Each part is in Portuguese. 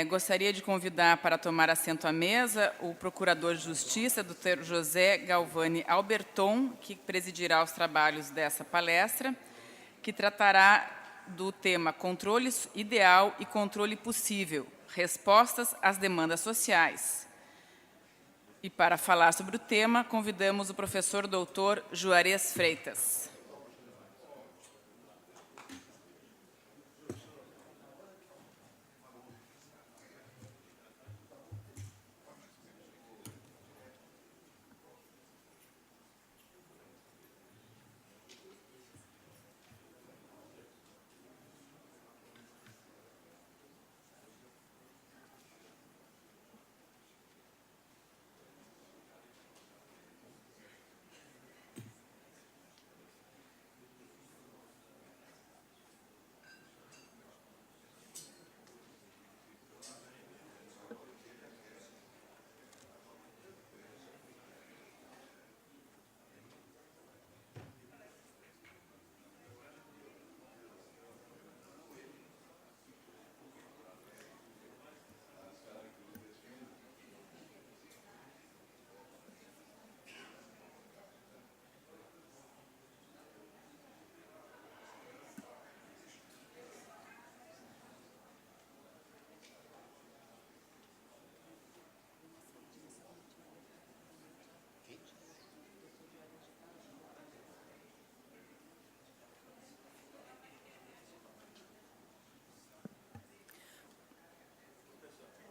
Gostaria de convidar para tomar assento à mesa o Procurador de Justiça, Dr. José Galvani Alberton, que presidirá os trabalhos dessa palestra, que tratará do tema Controle Ideal e Controle Possível, Respostas às Demandas Sociais. E para falar sobre o tema, convidamos o professor doutor Juarez Freitas.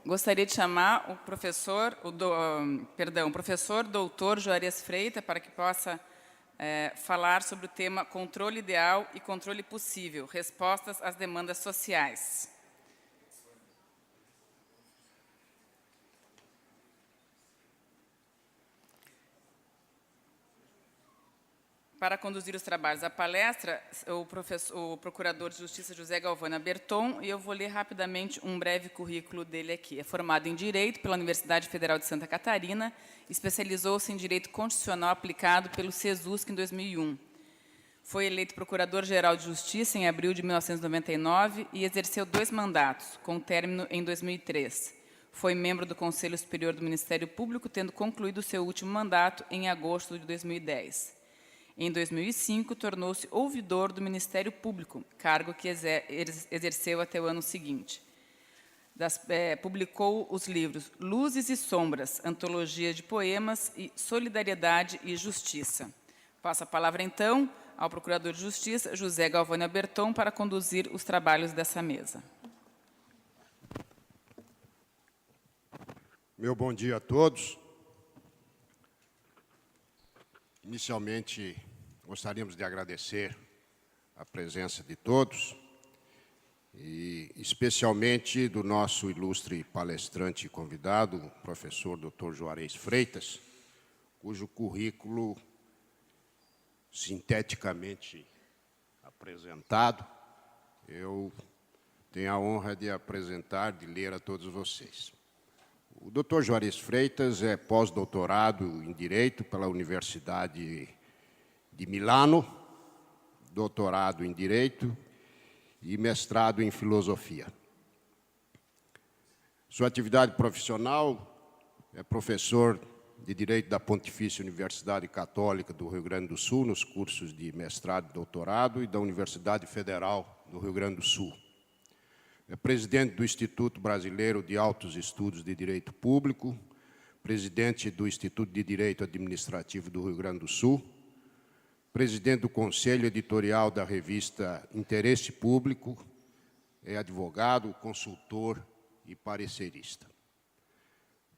Gostaria de chamar o professor doutor Juarez Freitas para que possa falar sobre o tema Controle Ideal e Controle Possível, Respostas às Demandas Sociais. Para conduzir os trabalhos da palestra, o Procurador de Justiça José Galvani Alberton, e eu vou ler rapidamente um breve currículo dele aqui. É formado em Direito pela Universidade Federal de Santa Catarina, especializou-se em Direito Constitucional aplicado pelo CESUSC em 2001. Foi eleito Procurador-Geral de Justiça em abril de 1999 e exerceu 2 mandatos, com término em 2003. Foi membro do Conselho Superior do Ministério Público, tendo concluído seu último mandato em agosto de 2010. Em 2005, tornou-se ouvidor do Ministério Público, cargo que exerceu até o ano seguinte. Publicou os livros Luzes e Sombras, Antologia de Poemas e Solidariedade e Justiça. Passo a palavra, então, ao Procurador de Justiça, José Galvani Alberton, para conduzir os trabalhos dessa mesa. Meu bom dia a todos. Inicialmente, gostaríamos de agradecer a presença de todos e especialmente do nosso ilustre palestrante e convidado, o professor Dr. Juarez Freitas, cujo currículo, sinteticamente apresentado, eu tenho a honra de apresentar, de ler a todos vocês. O Dr. Juarez Freitas é pós-doutorado em Direito pela Universidade de Milano, doutorado em Direito e mestrado em Filosofia. Sua atividade profissional é professor de Direito da Pontifícia Universidade Católica do Rio Grande do Sul, nos cursos de mestrado e doutorado, e da Universidade Federal do Rio Grande do Sul. É presidente do Instituto Brasileiro de Altos Estudos de Direito Público, presidente do Instituto de Direito Administrativo do Rio Grande do Sul, presidente do Conselho Editorial da revista Interesse Público, é advogado, consultor e parecerista.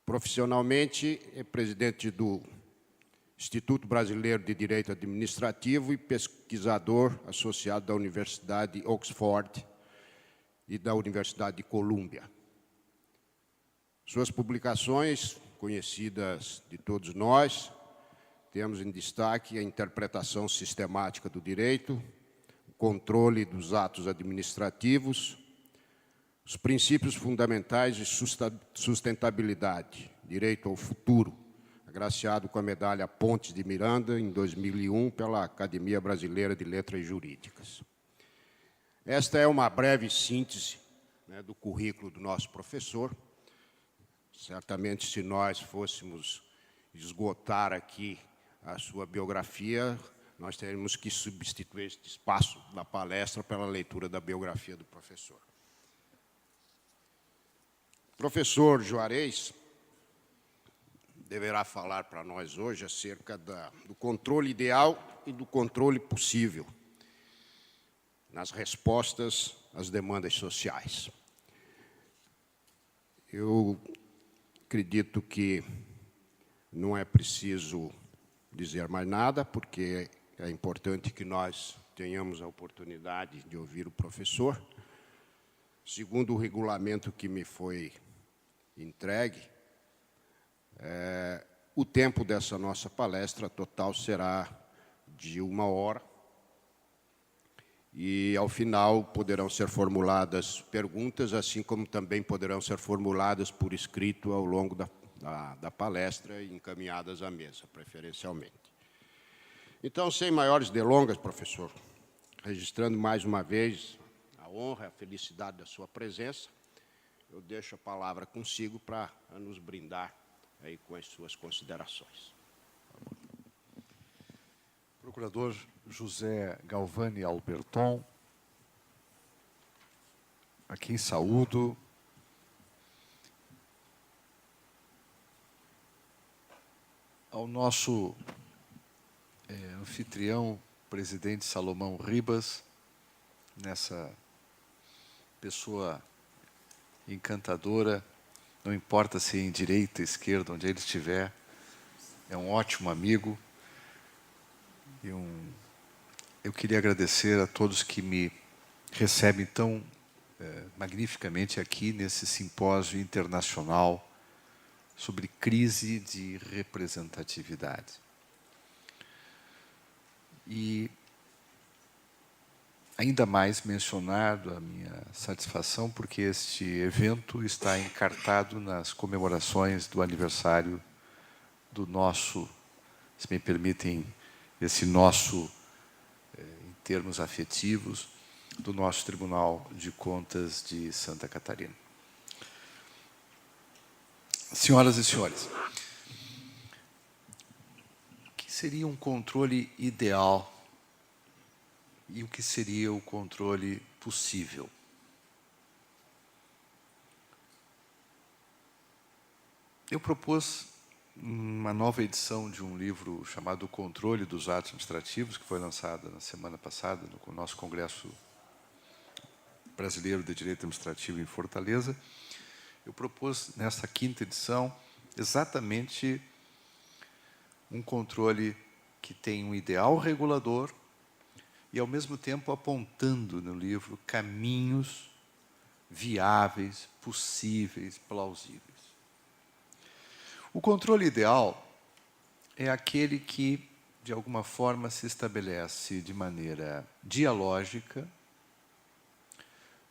Profissionalmente, é presidente do Instituto Brasileiro de Direito Administrativo e pesquisador associado da Universidade de Oxford e da Universidade de Colômbia. Suas publicações, conhecidas de todos nós, temos em destaque a interpretação sistemática do direito, o controle dos atos administrativos, os princípios fundamentais de sustentabilidade, direito ao futuro, agraciado com a medalha Pontes de Miranda, em 2001, pela Academia Brasileira de Letras Jurídicas. Esta é uma breve síntese né, do currículo do nosso professor. Certamente, se nós fôssemos esgotar aqui a sua biografia, nós teríamos que substituir este espaço da palestra pela leitura da biografia do professor. O professor Juarez deverá falar para nós hoje acerca do controle ideal e do controle possível nas respostas às demandas sociais. Eu acredito que não é preciso dizer mais nada, porque é importante que nós tenhamos a oportunidade de ouvir o professor. Segundo o regulamento que me foi entregue, o tempo dessa nossa palestra total será de 1 hora. E, ao final, poderão ser formuladas perguntas, assim como também poderão ser formuladas por escrito ao longo da palestra e encaminhadas à mesa, preferencialmente. Então, sem maiores delongas, professor, registrando mais uma vez a honra e a felicidade da sua presença, eu deixo a palavra consigo para nos brindar aí com as suas considerações. Procurador José Galvani Alberton, a quem saúdo. Ao nosso anfitrião, presidente Salomão Ribas, nessa pessoa encantadora, não importa se é em direita, esquerda, onde ele estiver, é um ótimo amigo. Eu queria agradecer a todos que me recebem tão magnificamente aqui nesse simpósio internacional sobre crise de representatividade. E ainda mais mencionado a minha satisfação, porque este evento está encartado nas comemorações do aniversário do nosso, se me permitem, esse nosso, em termos afetivos, do nosso Tribunal de Contas de Santa Catarina. Senhoras e senhores, o que seria um controle ideal e o que seria o controle possível? Eu propus uma nova edição de um livro chamado O Controle dos Atos Administrativos, que foi lançado na semana passada no nosso Congresso Brasileiro de Direito Administrativo em Fortaleza. Eu propus, nessa 5ª edição, exatamente um controle que tem um ideal regulador e, ao mesmo tempo, apontando no livro caminhos viáveis, possíveis, plausíveis. O controle ideal é aquele que, de alguma forma, se estabelece de maneira dialógica,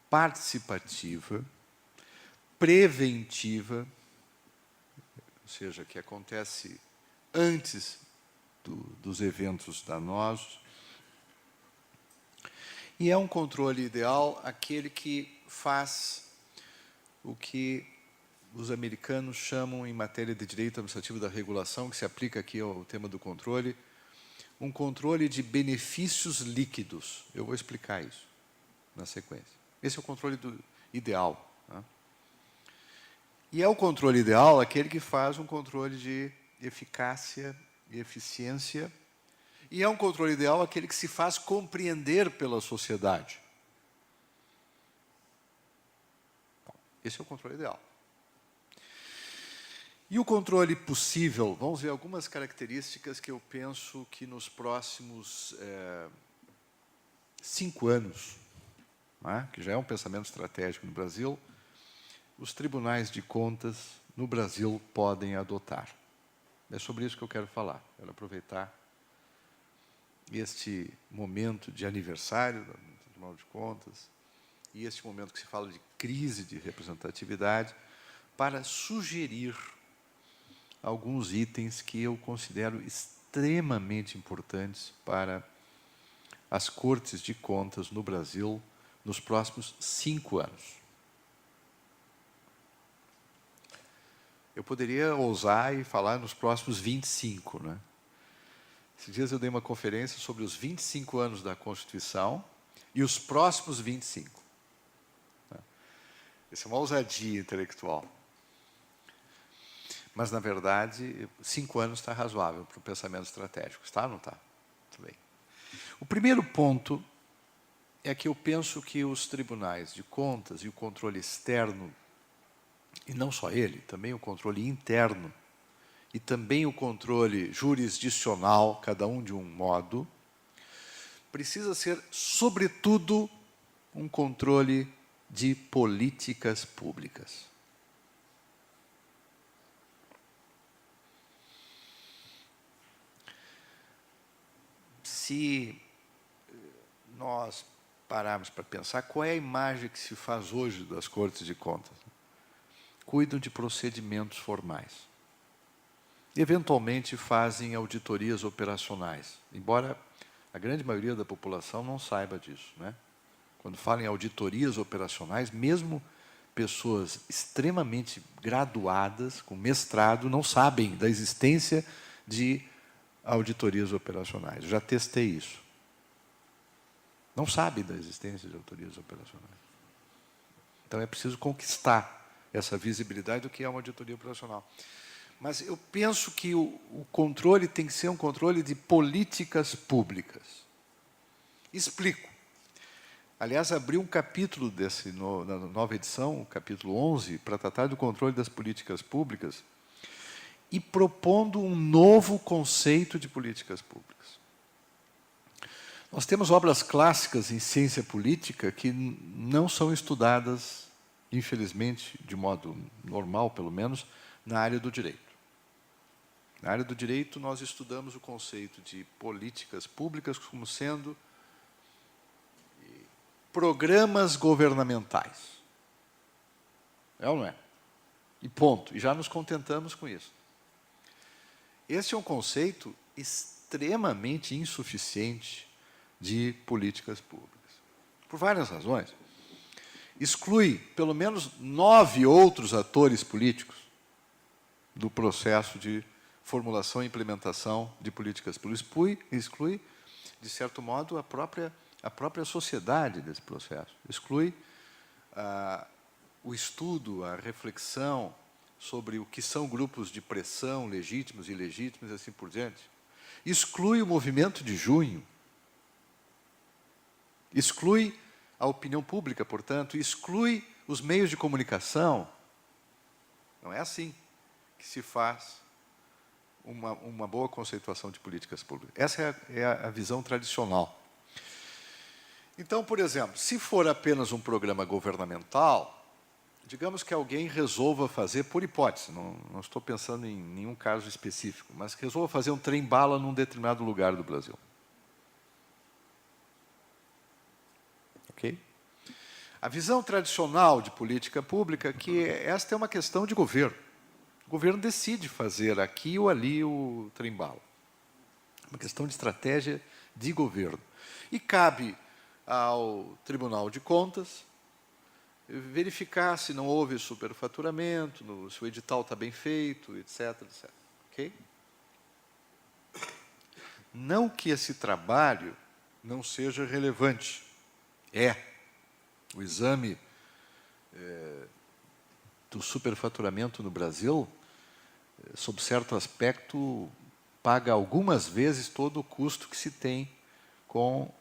participativa, preventiva, ou seja, que acontece antes dos eventos danosos. E é um controle ideal aquele que faz o que os americanos chamam, em matéria de direito administrativo da regulação, que se aplica aqui ao tema do controle, um controle de benefícios líquidos. Eu vou explicar isso na sequência. Esse é o controle ideal. Né? E é o controle ideal aquele que faz um controle de eficácia e eficiência. E é um controle ideal aquele que se faz compreender pela sociedade. Esse é o controle ideal. E o controle possível, vamos ver algumas características que eu penso que nos próximos 5 anos, né, que já é um pensamento estratégico no Brasil, os tribunais de contas no Brasil podem adotar. É sobre isso que eu quero falar. Quero aproveitar este momento de aniversário do Tribunal de Contas e este momento que se fala de crise de representatividade para sugerir alguns itens que eu considero extremamente importantes para as Cortes de Contas no Brasil nos próximos 5 anos. Eu poderia ousar e falar nos próximos 25, né? Esses dias eu dei uma conferência sobre os 25 anos da Constituição e os próximos 25. Isso é uma ousadia intelectual. Mas, na verdade, 5 anos está razoável para o pensamento estratégico. Está ou não está? Muito bem. O primeiro ponto é que eu penso que os tribunais de contas e o controle externo, e não só ele, também o controle interno, e também o controle jurisdicional, cada um de um modo, precisa ser, sobretudo, um controle de políticas públicas. Se nós pararmos para pensar, qual é a imagem que se faz hoje das Cortes de Contas? Cuidam de procedimentos formais. Eventualmente fazem auditorias operacionais, embora a grande maioria da população não saiba disso, né? Quando falam em auditorias operacionais, mesmo pessoas extremamente graduadas, com mestrado, não sabem da existência de auditorias operacionais. Eu já testei isso. Não sabem da existência de auditorias operacionais. Então, é preciso conquistar essa visibilidade do que é uma auditoria operacional. Mas eu penso que o controle tem que ser um controle de políticas públicas. Explico. Aliás, abri um capítulo na nova edição, o capítulo 11, para tratar do controle das políticas públicas e propondo um novo conceito de políticas públicas. Nós temos obras clássicas em ciência política que não são estudadas, infelizmente, de modo normal, pelo menos, na área do direito. Na área do direito, nós estudamos o conceito de políticas públicas como sendo programas governamentais. É ou não é? E ponto. E já nos contentamos com isso. Esse é um conceito extremamente insuficiente de políticas públicas. Por várias razões. Exclui pelo menos 9 outros atores políticos do processo de formulação e implementação de políticas públicas. Exclui, de certo modo, a própria sociedade desse processo. Exclui o estudo, a reflexão sobre o que são grupos de pressão, legítimos e ilegítimos, e assim por diante. Exclui o movimento de junho. Exclui a opinião pública, portanto, exclui os meios de comunicação. Não é assim que se faz uma boa conceituação de políticas públicas. Essa é a visão tradicional. Então, por exemplo, se for apenas um programa governamental, digamos que alguém resolva fazer, por hipótese, não estou pensando em nenhum caso específico, mas que resolva fazer um trem-bala num determinado lugar do Brasil. Ok? A visão tradicional de política pública é que esta é uma questão de governo. O governo decide fazer aqui ou ali o trem-bala. É uma questão de estratégia de governo. E cabe ao Tribunal de Contas verificar se não houve superfaturamento, se o edital está bem feito, etc, etc. Ok? Não que esse trabalho não seja relevante. O exame do superfaturamento no Brasil, sob certo aspecto, paga algumas vezes todo o custo que se tem com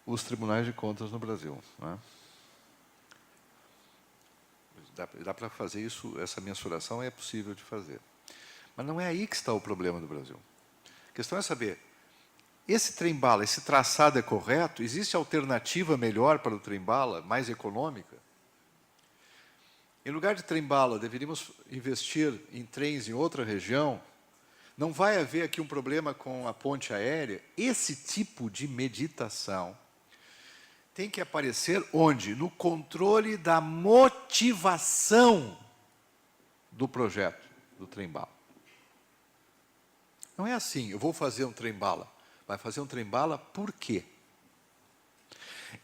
os tribunais de contas no Brasil. Não é? Dá para fazer isso, essa mensuração é possível de fazer. Mas não é aí que está o problema do Brasil. A questão é saber, esse trem-bala, esse traçado é correto? Existe alternativa melhor para o trem-bala, mais econômica? Em lugar de trem-bala, deveríamos investir em trens em outra região? Não vai haver aqui um problema com a ponte aérea? Esse tipo de meditação tem que aparecer onde? No controle da motivação do projeto do trem-bala. Não é assim, eu vou fazer um trem-bala. Vai fazer um trem-bala por quê?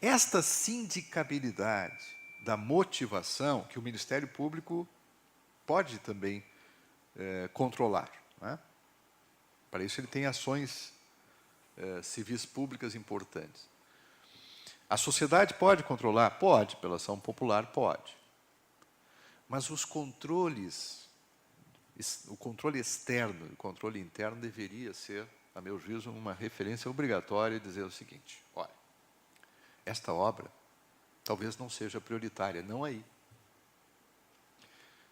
Esta sindicabilidade da motivação, que o Ministério Público pode também controlar, né? Para isso ele tem ações civis públicas importantes. A sociedade pode controlar? Pode, pela ação popular, pode. Mas os controles, o controle externo e o controle interno deveria ser, a meu juízo, uma referência obrigatória e dizer o seguinte: olha, esta obra talvez não seja prioritária, não aí.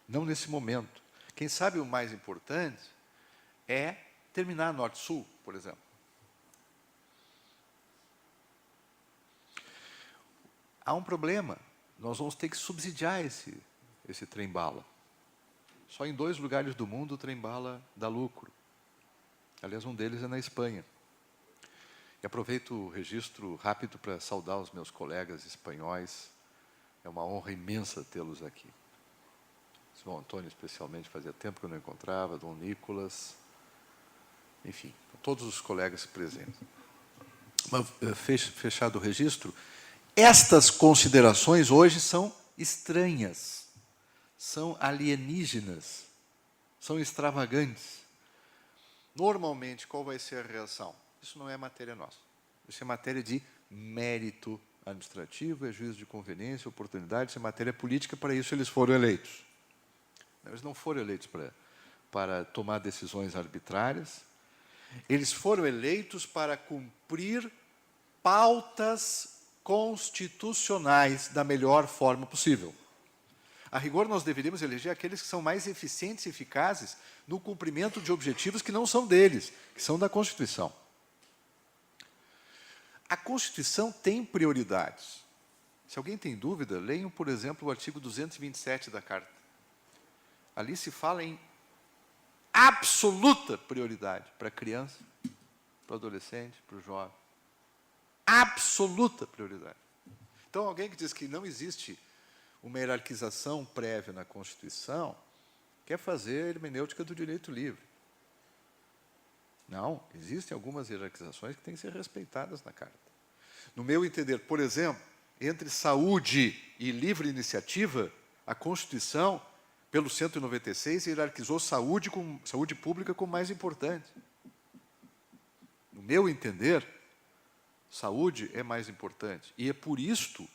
Não nesse momento. Quem sabe o mais importante é terminar Norte-Sul, por exemplo. Há um problema. Nós vamos ter que subsidiar esse trem-bala. Só em 2 lugares do mundo o trem-bala dá lucro. Aliás, um deles é na Espanha. E aproveito o registro rápido para saudar os meus colegas espanhóis. É uma honra imensa tê-los aqui. João Antônio, especialmente, fazia tempo que eu não encontrava, Dom Nicolas, enfim, todos os colegas presentes. Mas, fechado o registro, estas considerações hoje são estranhas, são alienígenas, são extravagantes. Normalmente, qual vai ser a reação? Isso não é matéria nossa. Isso é matéria de mérito administrativo, é juízo de conveniência, oportunidade, isso é matéria política, para isso eles foram eleitos. Eles não foram eleitos para tomar decisões arbitrárias, eles foram eleitos para cumprir pautas constitucionais da melhor forma possível. A rigor, nós deveríamos eleger aqueles que são mais eficientes e eficazes no cumprimento de objetivos que não são deles, que são da Constituição. A Constituição tem prioridades. Se alguém tem dúvida, leiam, por exemplo, o artigo 227 da Carta. Ali se fala em absoluta prioridade para a criança, para o adolescente, para o jovem. Absoluta prioridade. Então, alguém que diz que não existe uma hierarquização prévia na Constituição quer fazer a hermenêutica do direito livre. Não, existem algumas hierarquizações que têm que ser respeitadas na Carta. No meu entender, por exemplo, entre saúde e livre iniciativa, a Constituição, pelo 196, hierarquizou saúde pública como mais importante. No meu entender, saúde é mais importante. E é por isto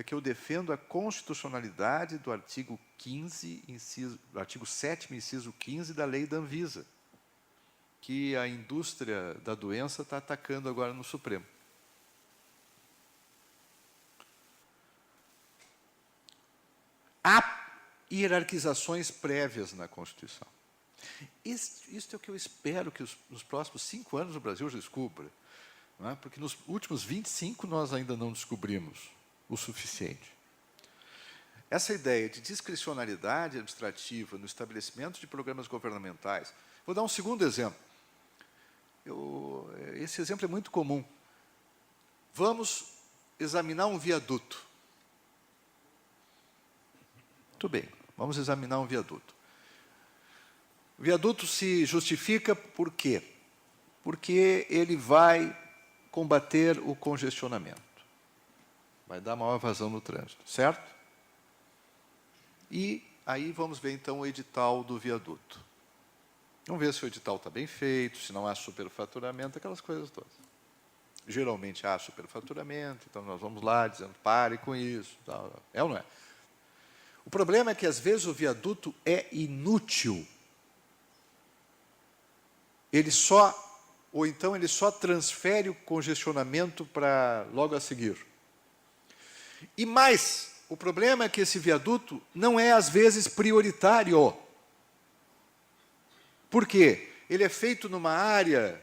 que eu defendo a constitucionalidade do artigo 7º, inciso 15 da lei da Anvisa, que a indústria da doença está atacando agora no Supremo. Há hierarquizações prévias na Constituição. Isso é o que eu espero que nos próximos 5 anos o Brasil descubra, não é? Porque nos últimos 25 nós ainda não descobrimos o suficiente. Essa ideia de discricionalidade administrativa no estabelecimento de programas governamentais. Vou dar um segundo exemplo. Esse exemplo é muito comum. Vamos examinar um viaduto. Muito bem, vamos examinar um viaduto. O viaduto se justifica por quê? Porque ele vai combater o congestionamento. Vai dar maior vazão no trânsito, certo? E aí vamos ver, então, o edital do viaduto. Vamos ver se o edital está bem feito, se não há superfaturamento, aquelas coisas todas. Geralmente há superfaturamento, então nós vamos lá dizendo, pare com isso. Tal. É ou não é? O problema é que, às vezes, o viaduto é inútil. Ou então ele só transfere o congestionamento para logo a seguir. E mais, o problema é que esse viaduto não é, às vezes, prioritário. Por quê? Ele é feito numa área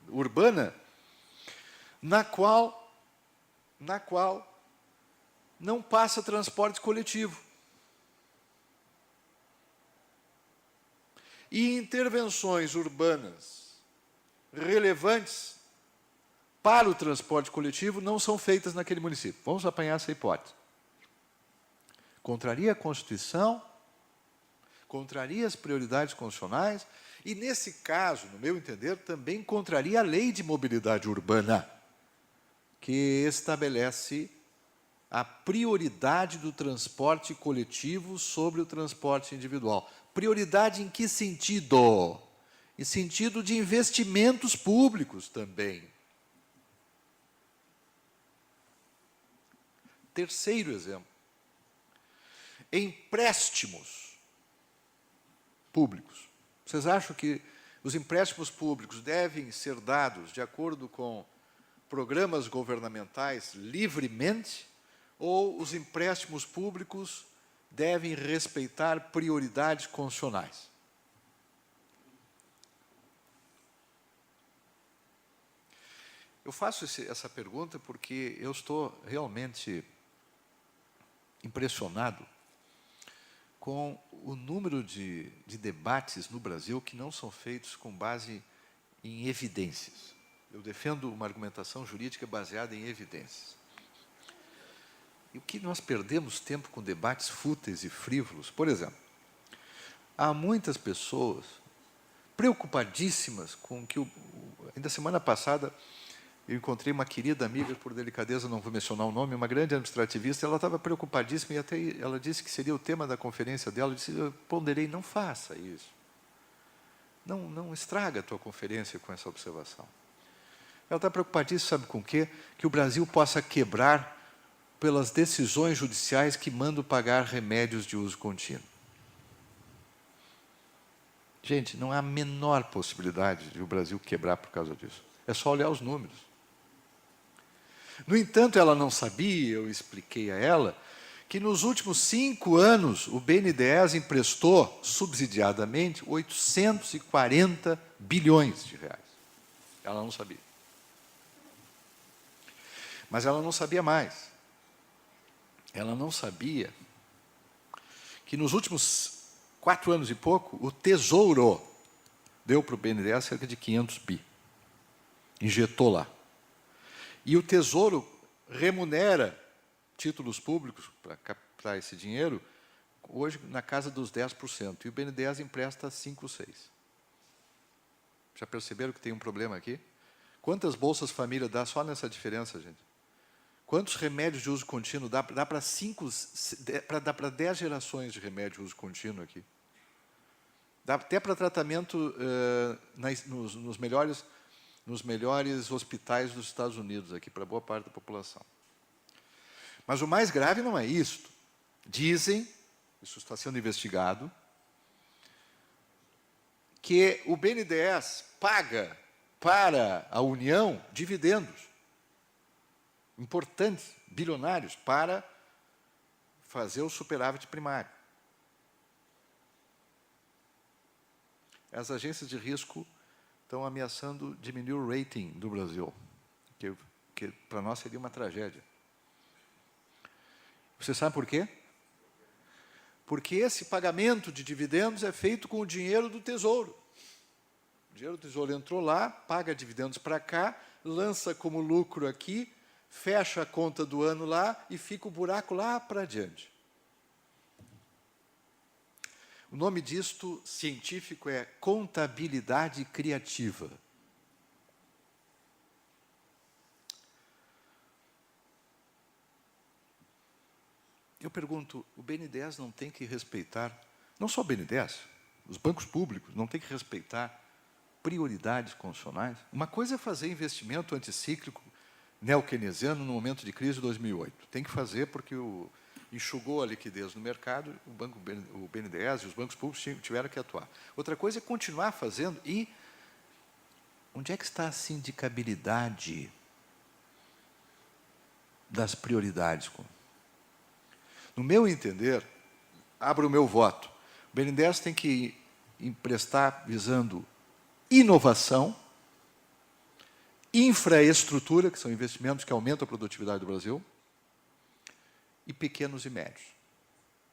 urbana na qual não passa transporte coletivo. E intervenções urbanas relevantes para o transporte coletivo não são feitas naquele município. Vamos apanhar essa hipótese. Contraria a Constituição, contraria as prioridades constitucionais e, nesse caso, no meu entender, também contraria a Lei de Mobilidade Urbana, que estabelece a prioridade do transporte coletivo sobre o transporte individual. Prioridade em que sentido? Em sentido de investimentos públicos também. Terceiro exemplo. Empréstimos públicos. Vocês acham que os empréstimos públicos devem ser dados de acordo com programas governamentais livremente, ou os empréstimos públicos devem respeitar prioridades constitucionais? Eu faço essa pergunta porque eu estou realmente impressionado com o número de debates no Brasil que não são feitos com base em evidências. Eu defendo uma argumentação jurídica baseada em evidências. E o que nós perdemos tempo com debates fúteis e frívolos? Por exemplo, há muitas pessoas preocupadíssimas com que... Ainda semana passada, eu encontrei uma querida amiga, por delicadeza não vou mencionar o nome, uma grande administrativista, ela estava preocupadíssima e até ela disse que seria o tema da conferência dela. Eu disse, eu ponderei, não faça isso. Não estraga a tua conferência com essa observação. Ela está preocupadíssima, sabe com o quê? Que o Brasil possa quebrar pelas decisões judiciais que mandam pagar remédios de uso contínuo. Gente, não há a menor possibilidade de o Brasil quebrar por causa disso. É só olhar os números. No entanto, ela não sabia, eu expliquei a ela, que nos últimos 5 anos o BNDES emprestou, subsidiadamente, 840 bilhões de reais. Ela não sabia. Mas ela não sabia mais. Ela não sabia que nos últimos 4 anos e pouco, o Tesouro deu para o BNDES cerca de 500 bi. Injetou lá. E o Tesouro remunera títulos públicos para captar esse dinheiro, hoje na casa dos 10%. E o BNDES empresta 5%, 6%. Já perceberam que tem um problema aqui? Quantas bolsas família dá só nessa diferença, gente? Quantos remédios de uso contínuo dá para 10 gerações de remédio de uso contínuo aqui? Dá até para tratamento nos melhores hospitais dos Estados Unidos, aqui, para boa parte da população. Mas o mais grave não é isto. Dizem, isso está sendo investigado, que o BNDES paga para a União dividendos importantes, bilionários, para fazer o superávit primário. As agências de risco estão ameaçando diminuir o rating do Brasil, que para nós seria uma tragédia. Você sabe por quê? Porque esse pagamento de dividendos é feito com o dinheiro do Tesouro. O dinheiro do Tesouro entrou lá, paga dividendos para cá, lança como lucro aqui, fecha a conta do ano lá e fica o buraco lá para adiante. O nome disto científico é contabilidade criativa. Eu pergunto, o BNDES não tem que respeitar, não só o BNDES, os bancos públicos não têm que respeitar prioridades constitucionais? Uma coisa é fazer investimento anticíclico neo-keynesiano no momento de crise de 2008. Tem que fazer porque enxugou a liquidez no mercado, o BNDES e os bancos públicos tiveram que atuar. Outra coisa é continuar fazendo e onde é que está a sindicabilidade das prioridades? No meu entender, abro o meu voto, o BNDES tem que emprestar visando inovação, infraestrutura, que são investimentos que aumentam a produtividade do Brasil, e pequenos e médios.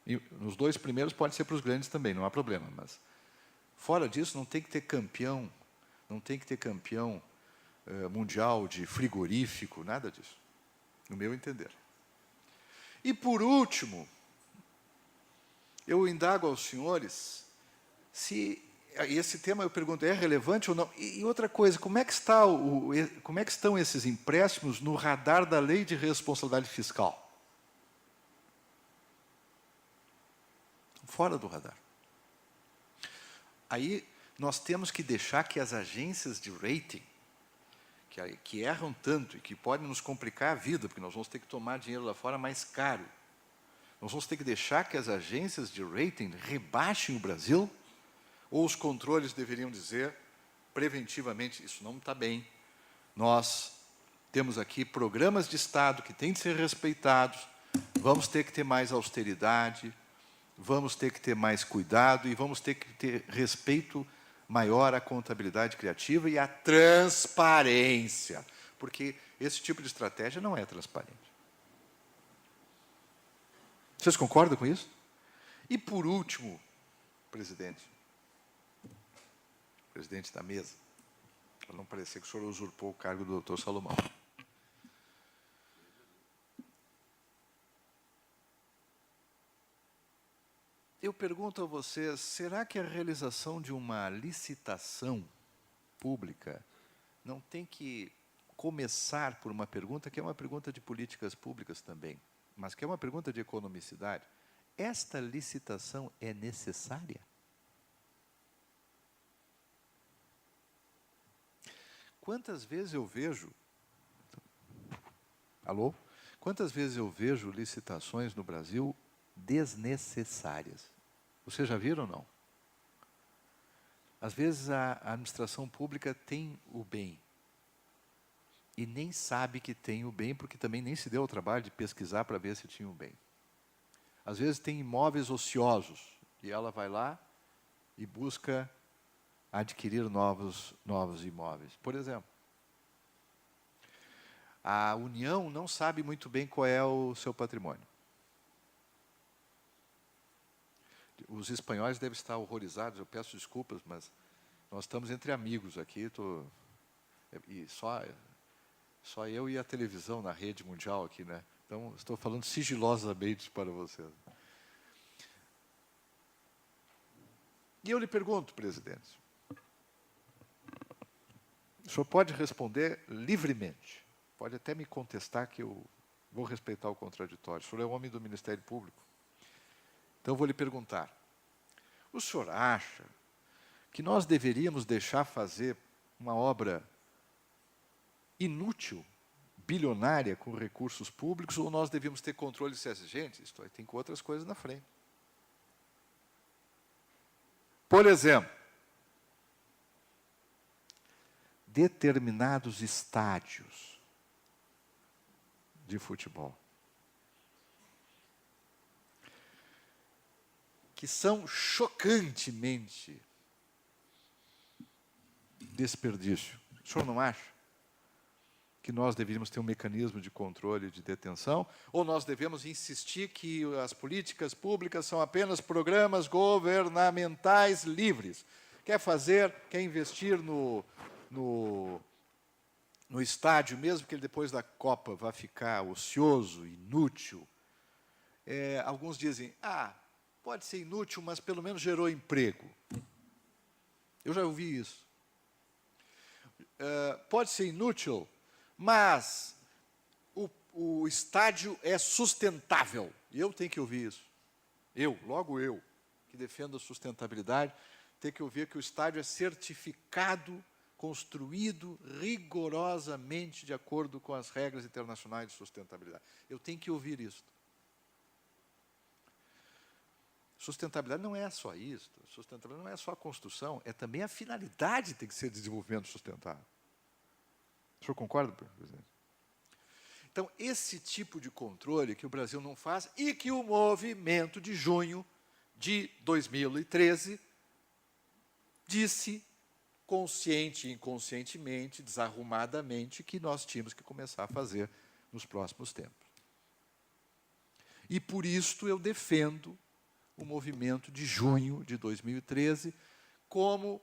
E nos 2 primeiros pode ser para os grandes também, não há problema, mas fora disso não tem que ter campeão, não tem que ter campeão mundial de frigorífico, nada disso, no meu entender. E por último, eu indago aos senhores se esse tema, eu pergunto, é relevante ou não? E outra coisa, como é que estão esses empréstimos no radar da lei de responsabilidade fiscal? fora do radar. Aí nós temos que deixar que as agências de rating, que erram tanto e que podem nos complicar a vida, porque nós vamos ter que tomar dinheiro lá fora mais caro, nós vamos ter que deixar que as agências de rating rebaixem o Brasil, ou os controles deveriam dizer, preventivamente, isso não está bem. Nós temos aqui programas de Estado que têm de ser respeitados, vamos ter que ter mais austeridade, vamos ter que ter mais cuidado e vamos ter que ter respeito maior à contabilidade criativa e à transparência, porque esse tipo de estratégia não é transparente. Vocês concordam com isso? E, por último, presidente da mesa, para não parecer que o senhor usurpou o cargo do doutor Salomão. Eu pergunto a vocês, será que a realização de uma licitação pública não tem que começar por uma pergunta que é uma pergunta de políticas públicas também, mas que é uma pergunta de economicidade? Esta licitação é necessária? Quantas vezes eu vejo... Alô? Quantas vezes eu vejo licitações no Brasil desnecessárias? Vocês já viram ou não? Às vezes a administração pública tem o bem e nem sabe que tem o bem, porque também nem se deu o trabalho de pesquisar para ver se tinha o bem. Às vezes tem imóveis ociosos e ela vai lá e busca adquirir novos imóveis. Por exemplo, a União não sabe muito bem qual é o seu patrimônio. Os espanhóis devem estar horrorizados, eu peço desculpas, mas nós estamos entre amigos aqui, e só eu e a televisão na rede mundial aqui, né? Então, estou falando sigilosamente para vocês. E eu lhe pergunto, presidente, o senhor pode responder livremente, pode até me contestar que eu vou respeitar o contraditório. O senhor é homem do Ministério Público. Então, eu vou lhe perguntar, o senhor acha que nós deveríamos deixar fazer uma obra inútil, bilionária, com recursos públicos, ou nós devíamos ter controle se essa gente, isto aí tem outras coisas na frente? Por exemplo, determinados estádios de futebol, que são chocantemente desperdício. O senhor não acha que nós deveríamos ter um mecanismo de controle de detenção, ou nós devemos insistir que as políticas públicas são apenas programas governamentais livres? Quer investir no estádio, mesmo que ele depois da Copa vá ficar ocioso, inútil? Alguns dizem, pode ser inútil, mas pelo menos gerou emprego. Eu já ouvi isso. Pode ser inútil, mas o estádio é sustentável. E eu tenho que ouvir isso. Logo eu, que defendo a sustentabilidade, tenho que ouvir que o estádio é certificado, construído rigorosamente de acordo com as regras internacionais de sustentabilidade. Eu tenho que ouvir isso. Sustentabilidade não é só isso, sustentabilidade não é só a construção, é também a finalidade tem que ser desenvolvimento sustentável. O senhor concorda, presidente? Então, esse tipo de controle que o Brasil não faz e que o movimento de junho de 2013 disse, consciente e inconscientemente, desarrumadamente, que nós tínhamos que começar a fazer nos próximos tempos. E por isso eu defendo o movimento de junho de 2013 como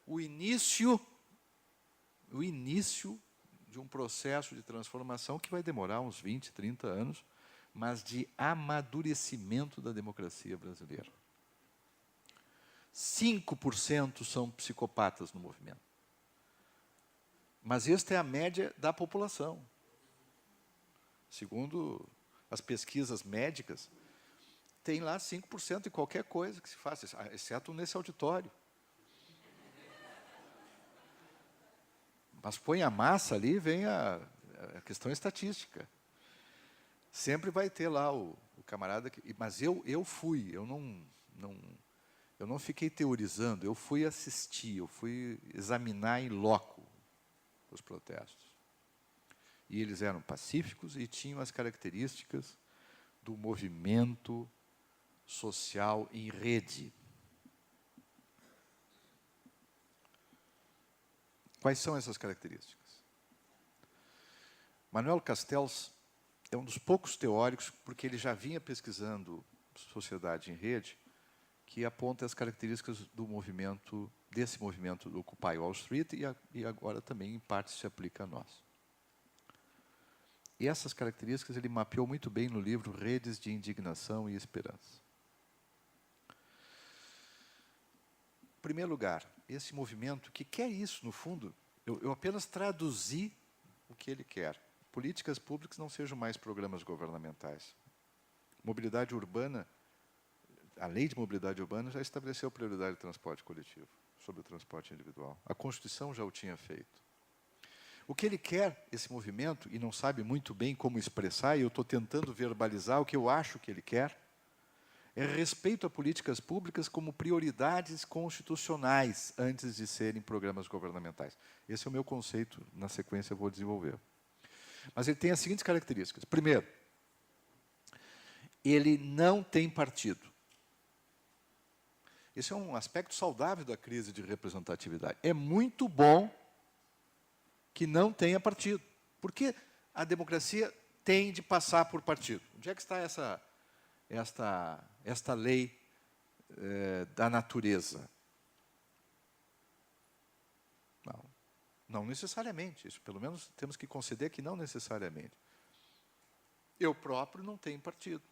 o início de um processo de transformação que vai demorar uns 20, 30 anos, mas de amadurecimento da democracia brasileira. 5% são psicopatas no movimento. Mas esta é a média da população. Segundo as pesquisas médicas, tem lá 5% em qualquer coisa que se faça, exceto nesse auditório. Mas põe a massa ali, vem a questão estatística. Sempre vai ter lá o camarada que... Mas eu fui, eu não fiquei teorizando, eu fui assistir, eu fui examinar em loco os protestos. E eles eram pacíficos e tinham as características do movimento social em rede. Quais são essas características? Manuel Castells é um dos poucos teóricos, porque ele já vinha pesquisando sociedade em rede, que aponta as características do movimento, desse movimento do Occupy Wall Street, e agora também, em parte, se aplica a nós. E essas características ele mapeou muito bem no livro Redes de Indignação e Esperança. Em primeiro lugar, esse movimento que quer isso, no fundo, eu apenas traduzi o que ele quer. Políticas públicas não sejam mais programas governamentais. Mobilidade urbana, a lei de mobilidade urbana já estabeleceu prioridade de transporte coletivo sobre o transporte individual. A Constituição já o tinha feito. O que ele quer, esse movimento, e não sabe muito bem como expressar, e eu estou tentando verbalizar o que eu acho que ele quer, é respeito a políticas públicas como prioridades constitucionais antes de serem programas governamentais. Esse é o meu conceito, na sequência eu vou desenvolver. Mas ele tem as seguintes características. Primeiro, ele não tem partido. Esse é um aspecto saudável da crise de representatividade. É muito bom que não tenha partido. Porque a democracia tem de passar por partido. Onde é que está esta lei da natureza? Não necessariamente. Isso, pelo menos, temos que conceder que não necessariamente. Eu próprio não tenho partido.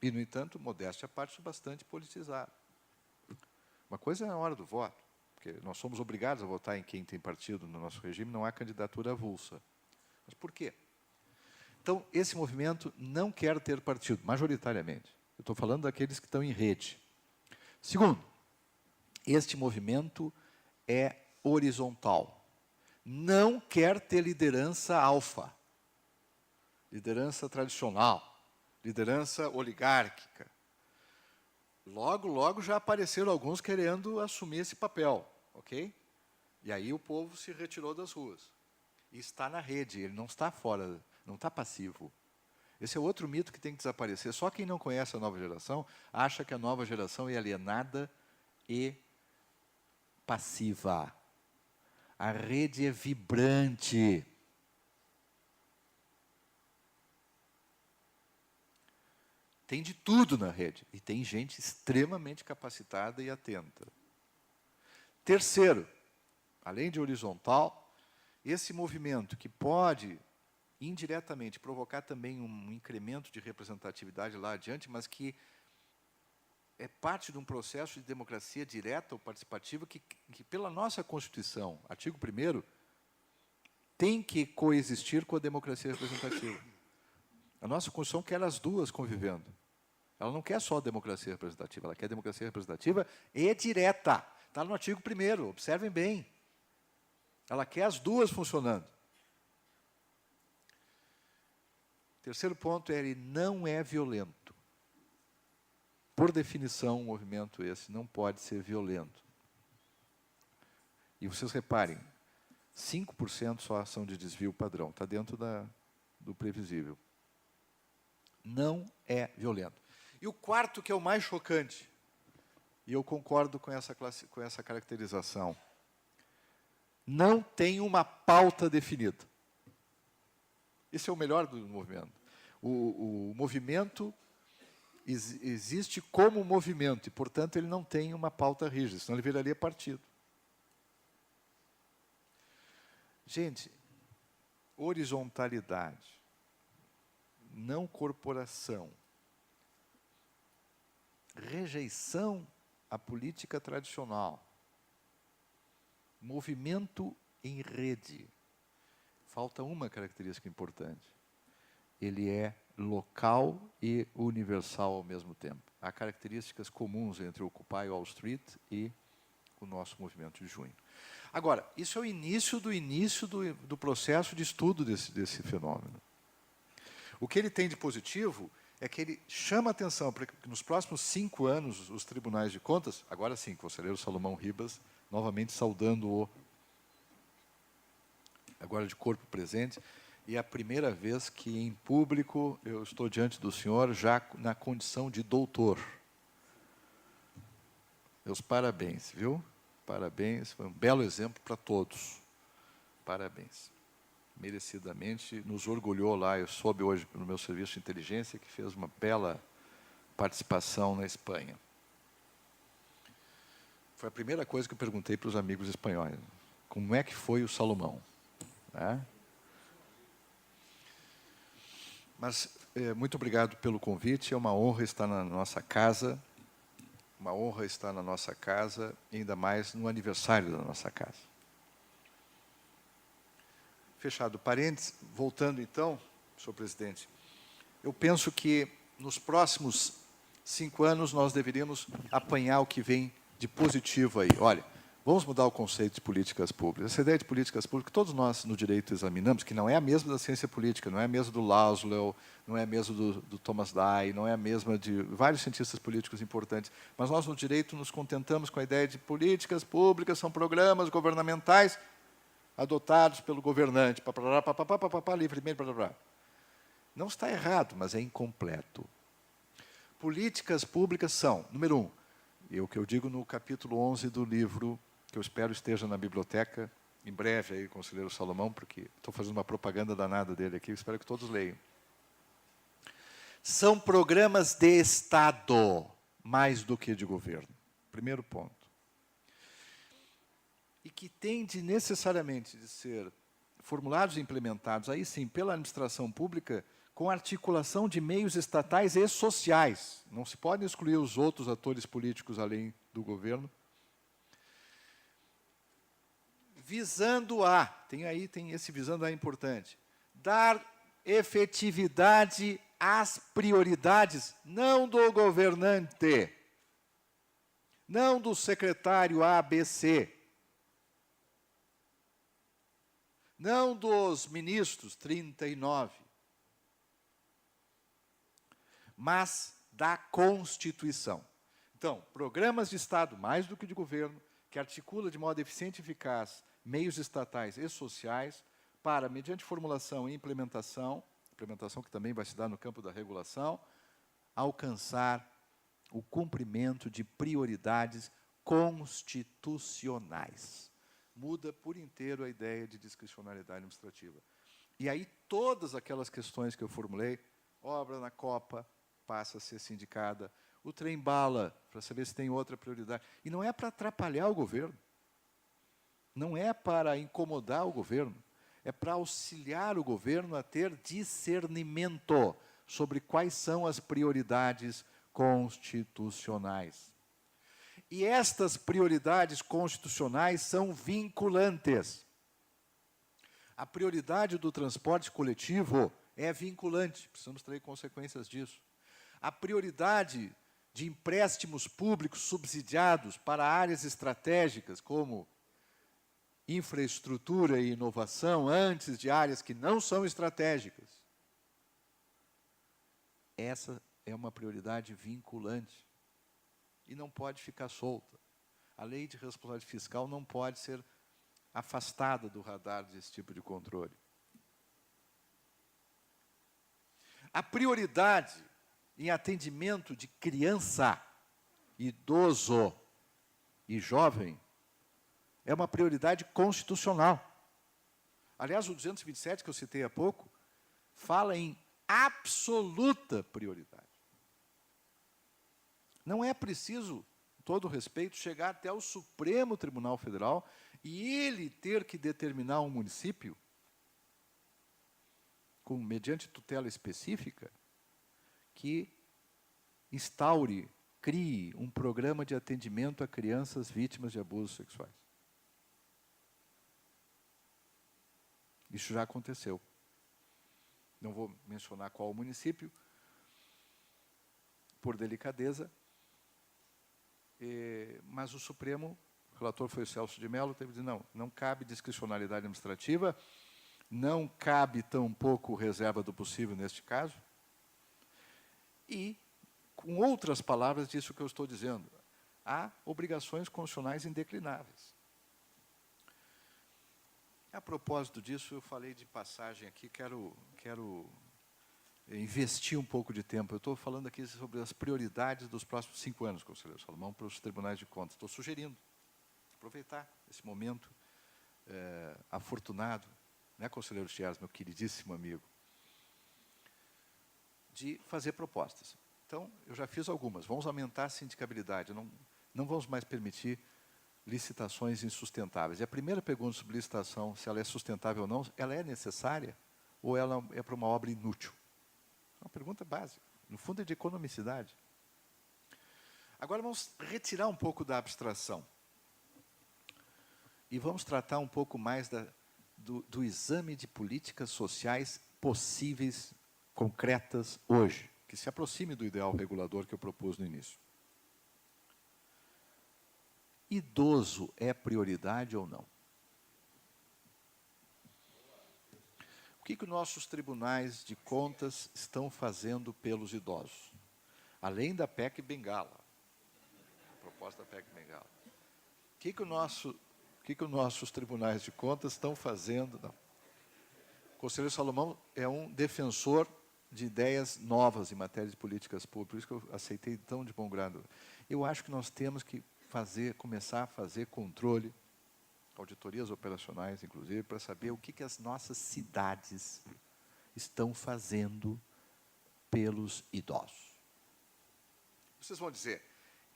E, no entanto, modéstia à parte, sou bastante politizado. Uma coisa é a hora do voto, porque nós somos obrigados a votar em quem tem partido no nosso regime, não há candidatura avulsa. Mas por quê? Então, esse movimento não quer ter partido, majoritariamente. Eu estou falando daqueles que estão em rede. Segundo, este movimento é horizontal. Não quer ter liderança alfa, liderança tradicional, liderança oligárquica. Logo, logo já apareceram alguns querendo assumir esse papel, ok? E aí o povo se retirou das ruas. E está na rede, ele não está fora, não está passivo. Esse é outro mito que tem que desaparecer. Só quem não conhece a nova geração acha que a nova geração é alienada e passiva. A rede é vibrante. Tem de tudo na rede. E tem gente extremamente capacitada e atenta. Terceiro, além de horizontal, esse movimento que pode, indiretamente, provocar também um incremento de representatividade lá adiante, mas que é parte de um processo de democracia direta ou participativa que pela nossa Constituição, artigo 1º, tem que coexistir com a democracia representativa. A nossa Constituição quer as duas convivendo. Ela não quer só a democracia representativa, ela quer a democracia representativa e direta. Está no artigo 1º, observem bem. Ela quer as duas funcionando. Terceiro ponto é, ele não é violento. Por definição, um movimento esse não pode ser violento. E vocês reparem, 5% só ação de desvio padrão, está dentro do previsível. Não é violento. E o quarto, que é o mais chocante, e eu concordo com essa caracterização, não tem uma pauta definida. Esse é o melhor do movimento. O movimento existe como movimento, e, portanto, ele não tem uma pauta rígida, senão ele viraria partido. Gente, horizontalidade, não corporação, rejeição à política tradicional, movimento em rede. Falta uma característica importante. Ele é local e universal ao mesmo tempo. Há características comuns entre o Occupy Wall Street e o nosso movimento de junho. Agora, isso é o início do processo de estudo desse fenômeno. O que ele tem de positivo é que ele chama a atenção para que nos próximos 5 anos os tribunais de contas, agora sim, conselheiro Salomão Ribas, novamente saudando-o, agora de corpo presente, e é a primeira vez que em público eu estou diante do senhor já na condição de doutor. Meus parabéns, viu? Parabéns, foi um belo exemplo para todos. Parabéns. Merecidamente, nos orgulhou lá, eu soube hoje no meu serviço de inteligência que fez uma bela participação na Espanha. Foi a primeira coisa que eu perguntei para os amigos espanhóis. Como é que foi o Salomão? Né? Mas, muito obrigado pelo convite, é uma honra estar na nossa casa, uma honra estar na nossa casa, ainda mais no aniversário da nossa casa. Fechado parênteses, voltando então, senhor presidente, eu penso que nos próximos 5 anos nós deveríamos apanhar o que vem de positivo aí. Olha, vamos mudar o conceito de políticas públicas. Essa ideia de políticas públicas, todos nós no direito examinamos, que não é a mesma da ciência política, não é a mesma do Laszlo, não é a mesma do Thomas Dye, não é a mesma de vários cientistas políticos importantes, mas nós no direito nos contentamos com a ideia de políticas públicas, são programas governamentais adotados pelo governante, livremente, não está errado, mas é incompleto. Políticas públicas são, número 1, e o que eu digo no capítulo 11 do livro, que eu espero esteja na biblioteca, em breve, aí, conselheiro Salomão, porque estou fazendo uma propaganda danada dele aqui, espero que todos leiam. São programas de Estado, mais do que de governo. Primeiro ponto. E que tem de necessariamente de ser formulados e implementados, aí sim, pela administração pública, com articulação de meios estatais e sociais. Não se pode excluir os outros atores políticos além do governo. Visando a, tem esse visando a importante, dar efetividade às prioridades, não do governante, não do secretário ABC, não dos ministros, 39, mas da Constituição. Então, programas de Estado, mais do que de governo, que articula de modo eficiente e eficaz meios estatais e sociais para, mediante formulação e implementação que também vai se dar no campo da regulação, alcançar o cumprimento de prioridades constitucionais. Muda por inteiro a ideia de discricionalidade administrativa. E aí todas aquelas questões que eu formulei, obra na Copa passa a ser sindicada, o trem-bala, para saber se tem outra prioridade. E não é para atrapalhar o governo, não é para incomodar o governo, é para auxiliar o governo a ter discernimento sobre quais são as prioridades constitucionais. E estas prioridades constitucionais são vinculantes. A prioridade do transporte coletivo é vinculante, precisamos ter consequências disso. A prioridade de empréstimos públicos subsidiados para áreas estratégicas, como infraestrutura e inovação, antes de áreas que não são estratégicas. Essa é uma prioridade vinculante. E não pode ficar solta. A lei de responsabilidade fiscal não pode ser afastada do radar desse tipo de controle. A prioridade em atendimento de criança, idoso e jovem é uma prioridade constitucional. Aliás, o 227, que eu citei há pouco, fala em absoluta prioridade. Não é preciso, com todo respeito, chegar até o Supremo Tribunal Federal e ele ter que determinar um município, mediante tutela específica, que instaure, crie um programa de atendimento a crianças vítimas de abusos sexuais. Isso já aconteceu. não vou mencionar qual município, por delicadeza, mas o Supremo, o relator foi o Celso de Mello, teve de dizer, não cabe discricionalidade administrativa, não cabe tampouco reserva do possível neste caso, e, com outras palavras, disso que eu estou dizendo, há obrigações constitucionais indeclináveis. A propósito disso, eu falei de passagem aqui, quero investir um pouco de tempo. Eu estou falando aqui sobre as prioridades dos próximos 5 anos, conselheiro Salomão, para os tribunais de contas. Estou sugerindo aproveitar esse momento afortunado, né, conselheiro Chiares, meu queridíssimo amigo, de fazer propostas. Então, eu já fiz algumas. Vamos aumentar a sindicabilidade. Não vamos mais permitir licitações insustentáveis. E a primeira pergunta sobre licitação, se ela é sustentável ou não, ela é necessária ou ela é para uma obra inútil? É uma pergunta básica. No fundo, é de economicidade. Agora, vamos retirar um pouco da abstração. E vamos tratar um pouco mais do exame de políticas sociais possíveis, concretas, hoje, que se aproxime do ideal regulador que eu propus no início. Idoso é prioridade ou não? O que os nossos tribunais de contas estão fazendo pelos idosos? Além da PEC Bengala, a proposta da PEC Bengala. O que os nossos tribunais de contas estão fazendo? Não. O conselheiro Salomão é um defensor de ideias novas em matéria de políticas públicas, por isso que eu aceitei tão de bom grado. Eu acho que nós temos que começar a fazer controle, auditorias operacionais, inclusive, para saber o que as nossas cidades estão fazendo pelos idosos. Vocês vão dizer,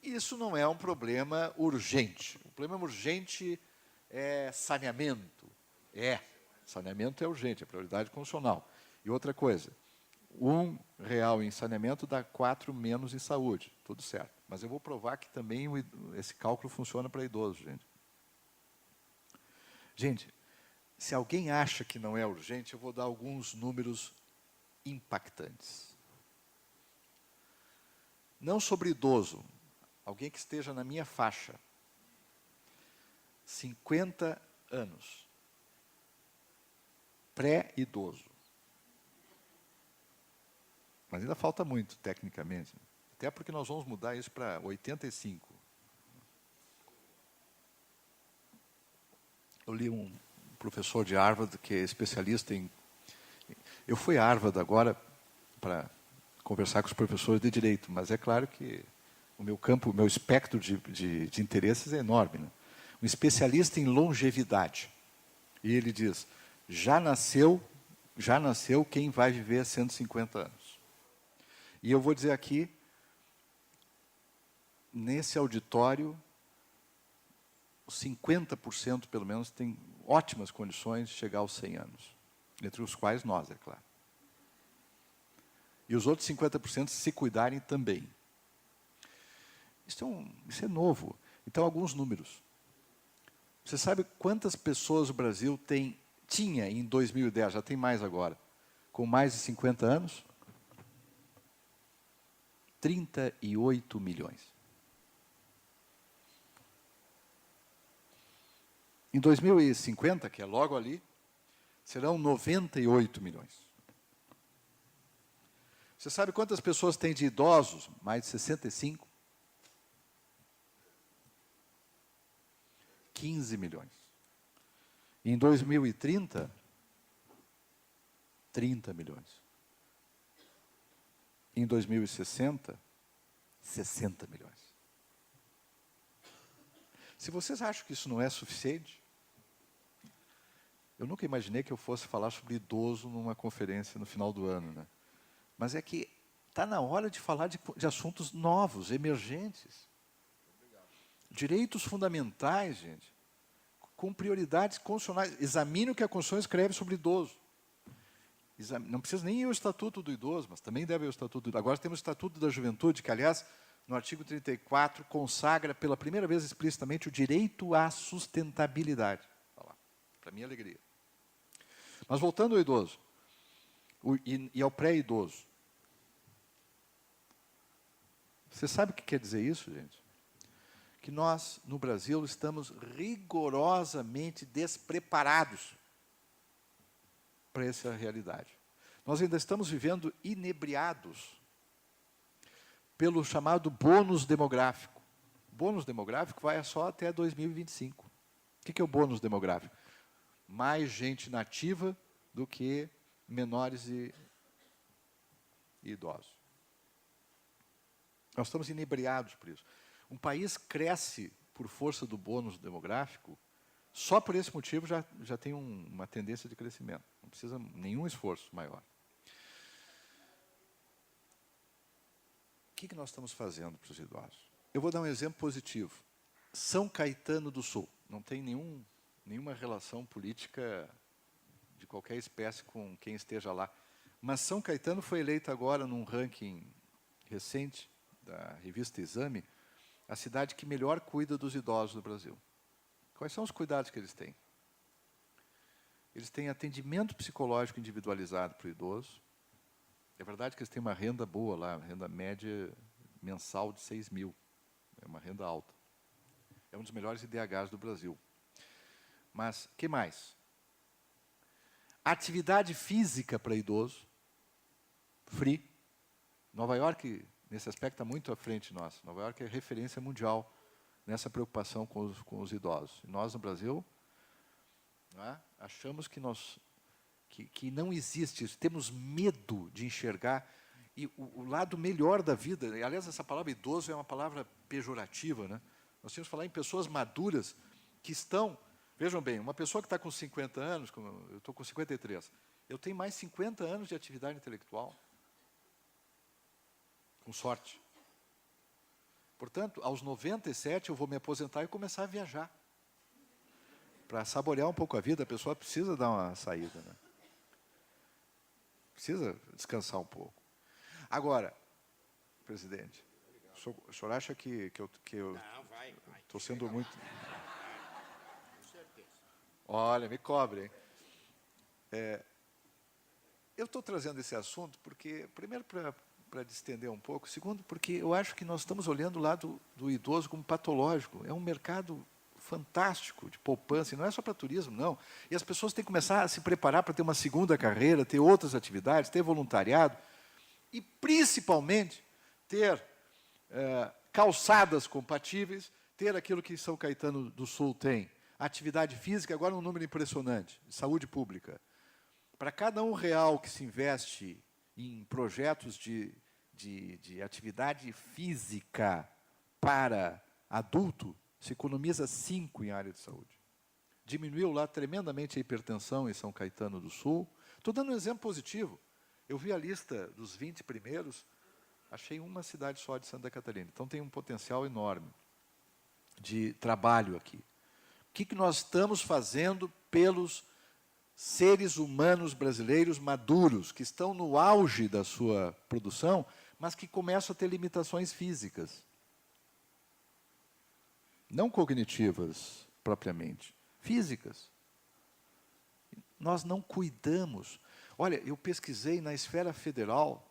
isso não é um problema urgente. O problema urgente é saneamento. Saneamento é urgente, é prioridade constitucional. E outra coisa, R$1 em saneamento dá 4 menos em saúde, tudo certo. Mas eu vou provar que também esse cálculo funciona para idosos, gente. Gente, se alguém acha que não é urgente, eu vou dar alguns números impactantes. Não sobre idoso, alguém que esteja na minha faixa, 50 anos, pré-idoso. Mas ainda falta muito, tecnicamente. Até porque nós vamos mudar isso para 85. Eu li um professor de Harvard que é especialista em... Eu fui a Harvard agora para conversar com os professores de direito, mas é claro que o meu campo, o meu espectro de interesses é enorme, né? Um especialista em longevidade. E ele diz, já nasceu quem vai viver 150 anos. E eu vou dizer aqui, nesse auditório, 50% pelo menos tem ótimas condições de chegar aos 100 anos, entre os quais nós, é claro. E os outros 50% se cuidarem também. Isso é novo. Então, alguns números. Você sabe quantas pessoas o Brasil tinha em 2010, já tem mais agora, com mais de 50 anos? 38 milhões. Em 2050, que é logo ali, serão 98 milhões. Você sabe quantas pessoas tem de idosos? Mais de 65? 15 milhões. E em 2030, 30 milhões. Em 2060, 60 milhões. Se vocês acham que isso não é suficiente, eu nunca imaginei que eu fosse falar sobre idoso numa conferência no final do ano, né? Mas é que está na hora de falar de assuntos novos, emergentes. Direitos fundamentais, gente, com prioridades constitucionais. Examine o que a Constituição escreve sobre idoso. Não precisa nem ir ao Estatuto do Idoso, mas também deve ir ao Estatuto do Idoso. Agora temos o Estatuto da Juventude, que, aliás, no artigo 34, consagra pela primeira vez explicitamente o direito à sustentabilidade. Para minha alegria. Mas voltando ao idoso, e ao pré-idoso. Você sabe o que quer dizer isso, gente? Que nós, no Brasil, estamos rigorosamente despreparados para essa realidade. Nós ainda estamos vivendo inebriados pelo chamado bônus demográfico. O bônus demográfico vai só até 2025. O que é o bônus demográfico? Mais gente nativa do que menores e idosos. Nós estamos inebriados por isso. Um país cresce por força do bônus demográfico, só por esse motivo já tem uma tendência de crescimento. Não precisa nenhum esforço maior. O que nós estamos fazendo para os idosos? Eu vou dar um exemplo positivo. São Caetano do Sul. Não tem nenhuma relação política de qualquer espécie com quem esteja lá. Mas São Caetano foi eleito agora num ranking recente da revista Exame, a cidade que melhor cuida dos idosos do Brasil. Quais são os cuidados que eles têm? Eles têm atendimento psicológico individualizado para o idoso. É verdade que eles têm uma renda boa lá, uma renda média mensal de 6 mil. É uma renda alta. É um dos melhores IDHs do Brasil. Mas, o que mais? Atividade física para idoso, free. Nova York, nesse aspecto, está muito à frente de nós. Nova York é referência mundial nessa preocupação com os idosos. E nós, no Brasil, achamos que não existe isso. Temos medo de enxergar e o lado melhor da vida. Aliás, essa palavra idoso é uma palavra pejorativa, né? Nós temos que falar em pessoas maduras que estão... Vejam bem, uma pessoa que está com 50 anos, como eu estou com 53, eu tenho mais 50 anos de atividade intelectual. Com sorte. Portanto, aos 97 eu vou me aposentar e começar a viajar. Para saborear um pouco a vida, a pessoa precisa dar uma saída, né? Precisa descansar um pouco. Agora, presidente, o senhor acha que eu estou sendo muito... Com certeza. Olha, me cobre, hein? Eu estou trazendo esse assunto porque, primeiro, para distender um pouco, segundo, porque eu acho que nós estamos olhando o lado do idoso como patológico. É um mercado fantástico de poupança, e não é só para turismo, não. E as pessoas têm que começar a se preparar para ter uma segunda carreira, ter outras atividades, ter voluntariado, e, principalmente, ter calçadas compatíveis, ter aquilo que São Caetano do Sul tem. Atividade física, agora um número impressionante, de saúde pública. Para cada R$1 que se investe em projetos de atividade física para adulto, se economiza 5 em área de saúde. Diminuiu lá tremendamente a hipertensão em São Caetano do Sul. Estou dando um exemplo positivo. Eu vi a lista dos 20 primeiros, achei uma cidade só de Santa Catarina. Então tem um potencial enorme de trabalho aqui. O que nós estamos fazendo pelos seres humanos brasileiros maduros, que estão no auge da sua produção, mas que começam a ter limitações físicas? Não cognitivas, propriamente, físicas. Nós não cuidamos. Olha, eu pesquisei na esfera federal,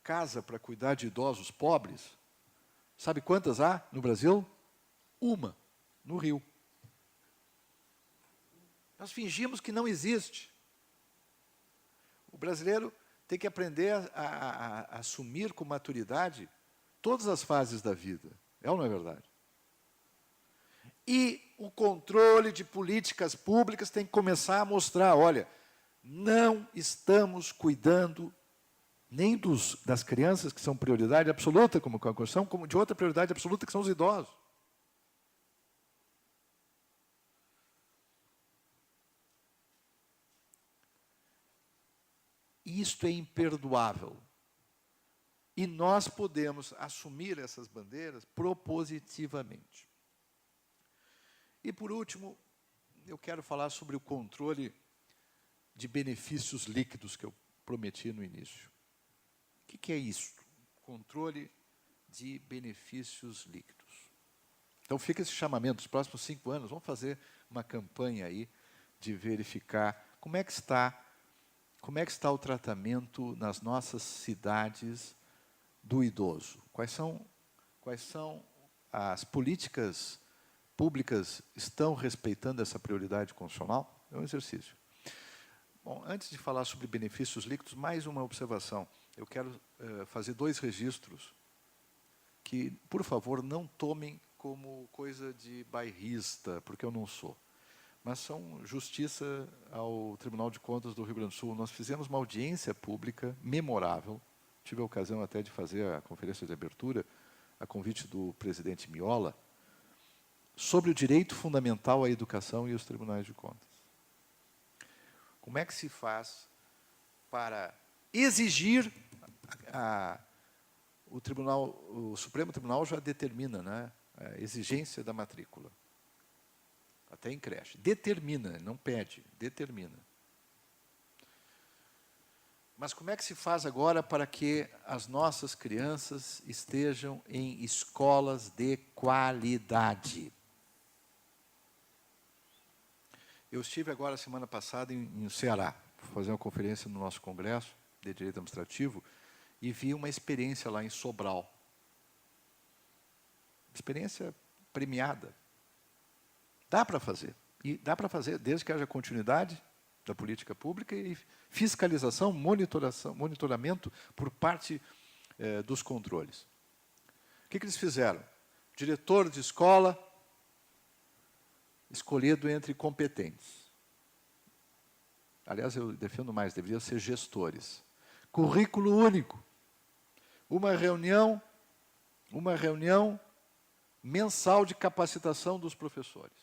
casa para cuidar de idosos pobres. Sabe quantas há no Brasil? Uma, no Rio. Nós fingimos que não existe. O brasileiro tem que aprender a assumir com maturidade todas as fases da vida. É ou não é verdade? E o controle de políticas públicas tem que começar a mostrar, olha, não estamos cuidando nem das crianças, que são prioridade absoluta, como com a Constituição, como de outra prioridade absoluta, que são os idosos. Isto é imperdoável. E nós podemos assumir essas bandeiras propositivamente. E, por último, eu quero falar sobre o controle de benefícios líquidos que eu prometi no início. O que é isto? Controle de benefícios líquidos. Então, fica esse chamamento. Nos próximos 5 anos, vamos fazer uma campanha aí de verificar como é que está como é que está o tratamento nas nossas cidades do idoso? Quais são as políticas públicas estão respeitando essa prioridade constitucional? É um exercício. Bom, antes de falar sobre benefícios líquidos, mais uma observação. Eu quero fazer 2 registros que, por favor, não tomem como coisa de bairrista, porque eu não sou. Mas são justiça ao Tribunal de Contas do Rio Grande do Sul. Nós fizemos uma audiência pública memorável. Tive a ocasião até de fazer a conferência de abertura, a convite do presidente Miola, sobre o direito fundamental à educação e os tribunais de contas. Como é que se faz para exigir o Supremo Tribunal já determina, né, a exigência da matrícula, até em creche. Determina, não pede, determina. Mas como é que se faz agora para que as nossas crianças estejam em escolas de qualidade? Eu estive agora, semana passada, em Ceará, para fazer uma conferência no nosso congresso de Direito Administrativo, e vi uma experiência lá em Sobral. Experiência premiada. Dá para fazer. E dá para fazer desde que haja continuidade da política pública e fiscalização, monitoramento por parte dos controles. O que eles fizeram? Diretor de escola escolhido entre competentes. Aliás, eu defendo mais, deveriam ser gestores. Currículo único. Uma reunião mensal de capacitação dos professores.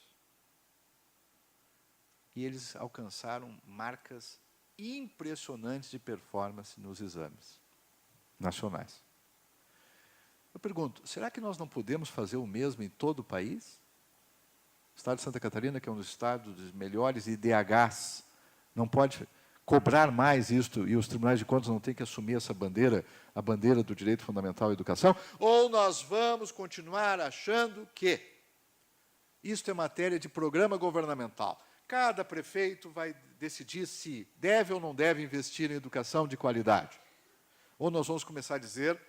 E eles alcançaram marcas impressionantes de performance nos exames nacionais. Eu pergunto, será que nós não podemos fazer o mesmo em todo o país? O estado de Santa Catarina, que é um dos estados dos melhores IDHs, não pode cobrar mais isto e os tribunais de contas não têm que assumir essa bandeira, a bandeira do direito fundamental à educação? Ou nós vamos continuar achando que isto é matéria de programa governamental? Cada prefeito vai decidir se deve ou não deve investir em educação de qualidade. Ou nós vamos começar a dizer,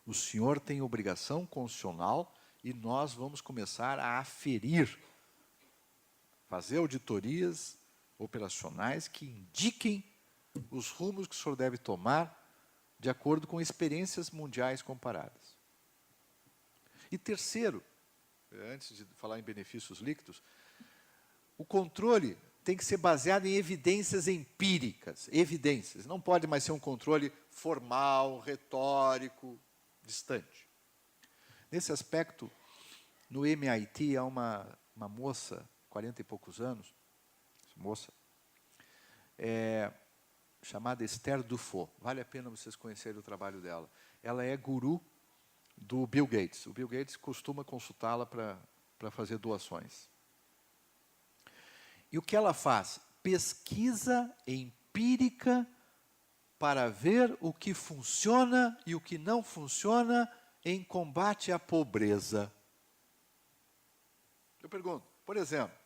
o senhor tem obrigação constitucional e nós vamos começar a aferir, fazer auditorias operacionais que indiquem os rumos que o senhor deve tomar de acordo com experiências mundiais comparadas. E terceiro, antes de falar em benefícios líquidos, o controle tem que ser baseado em evidências empíricas, evidências. Não pode mais ser um controle formal, retórico, distante. Nesse aspecto, no MIT há uma moça, 40 e poucos anos, moça, chamada Esther Dufaux. Vale a pena vocês conhecerem o trabalho dela. Ela é guru do Bill Gates. O Bill Gates costuma consultá-la para fazer doações. E o que ela faz? Pesquisa empírica para ver o que funciona e o que não funciona em combate à pobreza. Eu pergunto, por exemplo,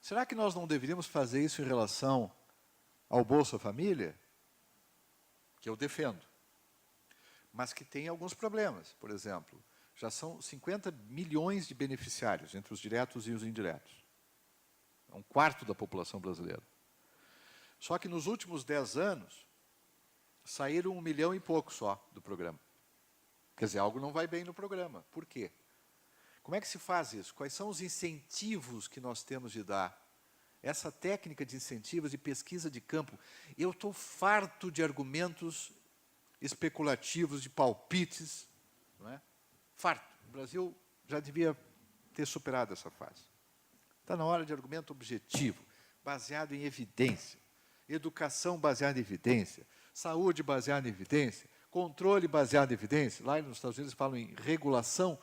será que nós não deveríamos fazer isso em relação ao Bolsa Família? Que eu defendo, mas que tem alguns problemas. Por exemplo, já são 50 milhões de beneficiários, entre os diretos e os indiretos. É 1/4 da população brasileira. Só que nos últimos 10 anos, saíram 1 milhão e pouco só do programa. Quer dizer, algo não vai bem no programa. Por quê? Como é que se faz isso? Quais são os incentivos que nós temos de dar? Essa técnica de incentivos e pesquisa de campo, eu estou farto de argumentos especulativos, de palpites, não é? Farto. O Brasil já devia ter superado essa fase. Está na hora de argumento objetivo, baseado em evidência. Educação baseada em evidência. Saúde baseada em evidência. Controle baseado em evidência. Lá nos Estados Unidos falam em regulação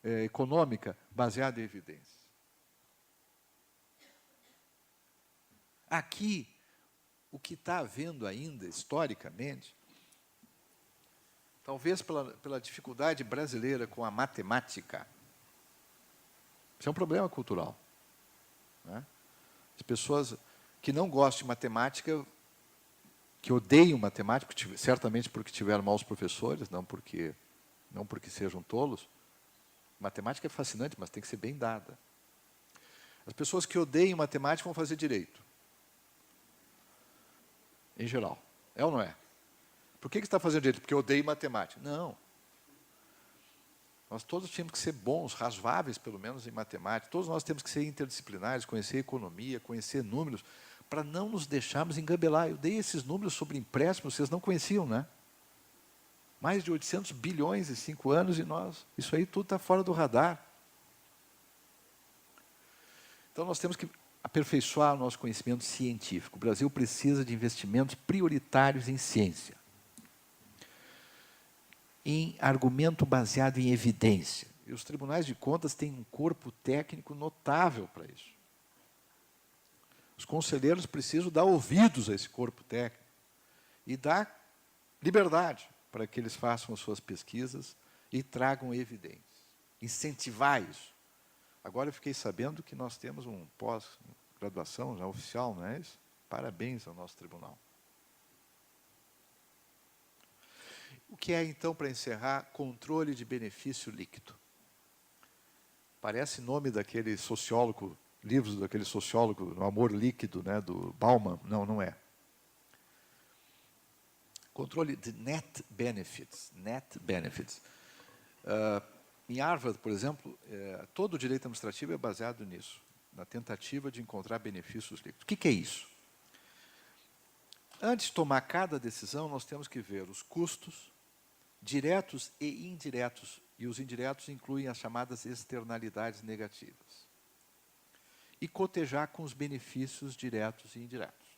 econômica baseada em evidência. Aqui, o que está havendo ainda, historicamente, talvez pela dificuldade brasileira com a matemática, isso é um problema cultural. Né? As pessoas que não gosta de matemática, que odeiam matemática, certamente porque tiveram maus professores, não porque sejam tolos. Matemática é fascinante, mas tem que ser bem dada. As pessoas que odeiam matemática vão fazer direito. Em geral. É ou não é? Por que você está fazendo direito? Porque eu odeio matemática. Não. Nós todos tínhamos que ser bons, razoáveis, pelo menos, em matemática. Todos nós temos que ser interdisciplinares, conhecer economia, conhecer números, para não nos deixarmos engambelar. Eu dei esses números sobre empréstimos, vocês não conheciam, né? Mais de 800 bilhões em 5 anos e nós... Isso aí tudo está fora do radar. Então, nós temos que aperfeiçoar o nosso conhecimento científico. O Brasil precisa de investimentos prioritários em ciência. Em argumento baseado em evidência. E os tribunais de contas têm um corpo técnico notável para isso. Os conselheiros precisam dar ouvidos a esse corpo técnico e dar liberdade para que eles façam as suas pesquisas e tragam evidências. Incentivar isso. Agora eu fiquei sabendo que nós temos um pós-graduação já oficial, não é isso? Parabéns ao nosso tribunal. O que é, então, para encerrar, controle de benefício líquido? Parece nome daquele sociólogo, livros daquele sociólogo, O Amor Líquido, né, do Bauman. Não, não é. Controle de net benefits. Net benefits. Em Harvard, por exemplo, todo o direito administrativo é baseado nisso, na tentativa de encontrar benefícios líquidos. O que é isso? Antes de tomar cada decisão, nós temos que ver os custos diretos e indiretos, e os indiretos incluem as chamadas externalidades negativas, e cotejar com os benefícios diretos e indiretos.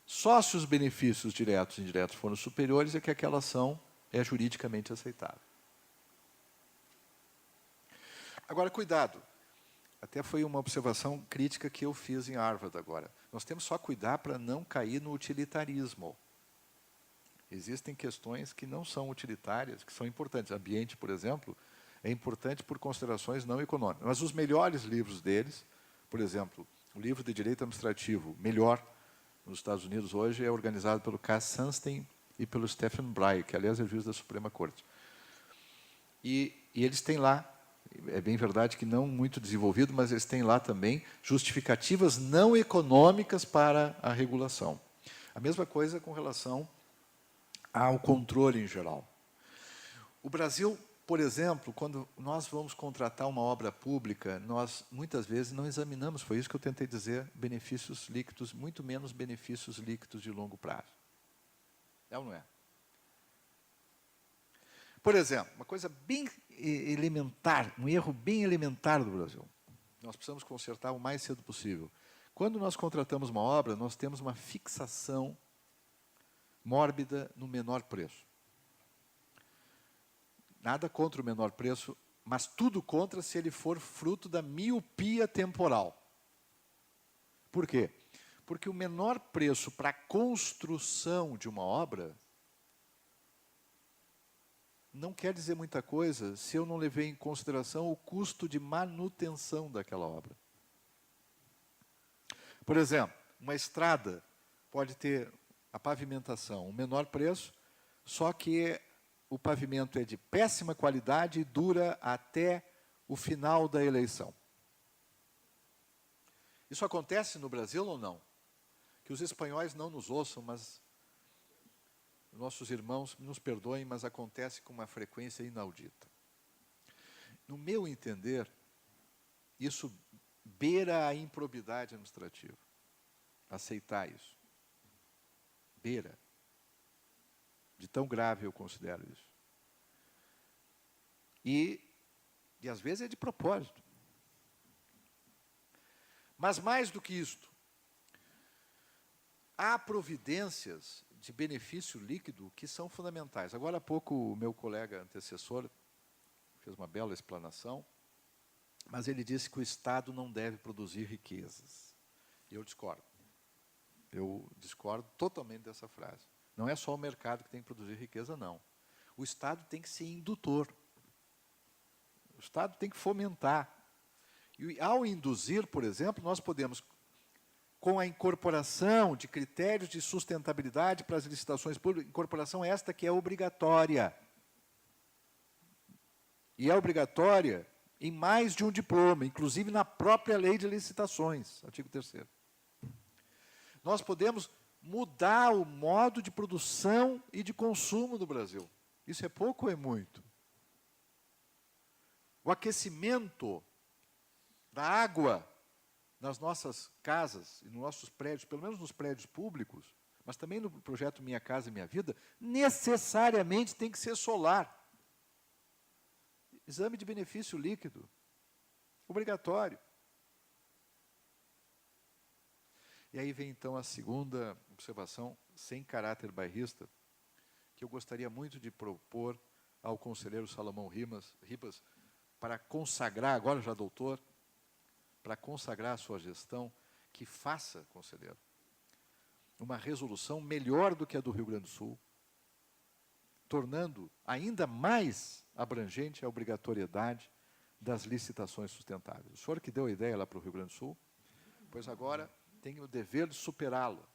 Só se os benefícios diretos e indiretos forem superiores é que aquela ação é juridicamente aceitável. Agora, cuidado. Até foi uma observação crítica que eu fiz em Harvard agora. Nós temos só cuidar para não cair no utilitarismo. Existem questões que não são utilitárias, que são importantes. Ambiente, por exemplo, é importante por considerações não econômicas. Mas os melhores livros deles, por exemplo, o livro de Direito Administrativo, melhor nos Estados Unidos hoje, é organizado pelo Cass Sunstein e pelo Stephen Breyer, que, aliás, é juiz da Suprema Corte. E eles têm lá, é bem verdade que não muito desenvolvido, mas eles têm lá também justificativas não econômicas para a regulação. A mesma coisa com relação ao controle em geral. O Brasil, por exemplo, quando nós vamos contratar uma obra pública, nós muitas vezes não examinamos, foi isso que eu tentei dizer, benefícios líquidos, muito menos benefícios líquidos de longo prazo. É ou não é? Por exemplo, uma coisa bem elementar, um erro bem elementar do Brasil. Nós precisamos consertar o mais cedo possível. Quando nós contratamos uma obra, nós temos uma fixação mórbida no menor preço. Nada contra o menor preço, mas tudo contra se ele for fruto da miopia temporal. Por quê? Porque o menor preço para a construção de uma obra não quer dizer muita coisa se eu não levei em consideração o custo de manutenção daquela obra. Por exemplo, uma estrada pode ter a pavimentação, um menor preço, só que o pavimento é de péssima qualidade e dura até o final da eleição. Isso acontece no Brasil ou não? Que os espanhóis não nos ouçam, mas nossos irmãos nos perdoem, mas acontece com uma frequência inaudita. No meu entender, isso beira a improbidade administrativa. Aceitar isso. Beira. De tão grave eu considero isso. E às vezes é de propósito. Mas mais do que isto, há providências de benefício líquido que são fundamentais. Agora há pouco o meu colega antecessor fez uma bela explanação, mas ele disse que o Estado não deve produzir riquezas. E eu discordo. Eu discordo totalmente dessa frase. Não é só o mercado que tem que produzir riqueza, não. O Estado tem que ser indutor. O Estado tem que fomentar. E, ao induzir, por exemplo, nós podemos, com a incorporação de critérios de sustentabilidade para as licitações públicas, incorporação esta que é obrigatória. E é obrigatória em mais de um diploma, inclusive na própria lei de licitações, artigo 3º. Nós podemos mudar o modo de produção e de consumo do Brasil. Isso é pouco ou é muito? O aquecimento da água nas nossas casas e nos nossos prédios, pelo menos nos prédios públicos, mas também no projeto Minha Casa Minha Vida, necessariamente tem que ser solar. Exame de benefício líquido, obrigatório. E aí vem, então, a segunda observação, sem caráter bairrista, que eu gostaria muito de propor ao conselheiro Salomão Ribas, para consagrar, agora já doutor, para consagrar a sua gestão, que faça, conselheiro, uma resolução melhor do que a do Rio Grande do Sul, tornando ainda mais abrangente a obrigatoriedade das licitações sustentáveis. O senhor que deu a ideia lá para o Rio Grande do Sul, pois agora tem o dever de superá-la.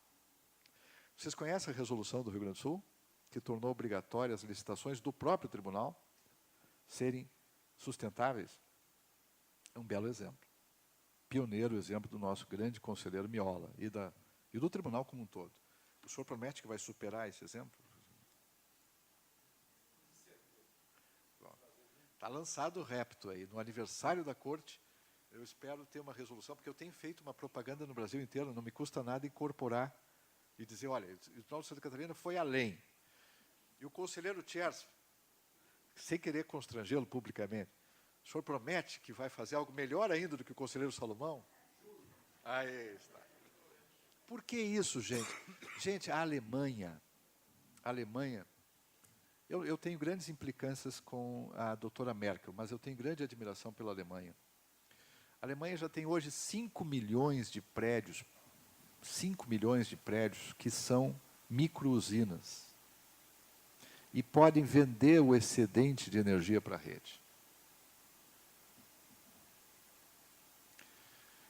Vocês conhecem a resolução do Rio Grande do Sul, que tornou obrigatórias as licitações do próprio tribunal serem sustentáveis? É um belo exemplo. Pioneiro exemplo do nosso grande conselheiro Miola e do tribunal como um todo. O senhor promete que vai superar esse exemplo? Está lançado o repto aí, no aniversário da Corte. Eu espero ter uma resolução, porque eu tenho feito uma propaganda no Brasil inteiro, não me custa nada incorporar e dizer, olha, o Tribunal de Santa Catarina foi além. E o conselheiro Tchers, sem querer constrangê-lo publicamente, o senhor promete que vai fazer algo melhor ainda do que o conselheiro Salomão? Aí está. Por que isso, gente? Gente, a Alemanha, eu tenho grandes implicâncias com a doutora Merkel, mas eu tenho grande admiração pela Alemanha. A Alemanha já tem hoje 5 milhões de prédios que são micro-usinas e podem vender o excedente de energia para a rede.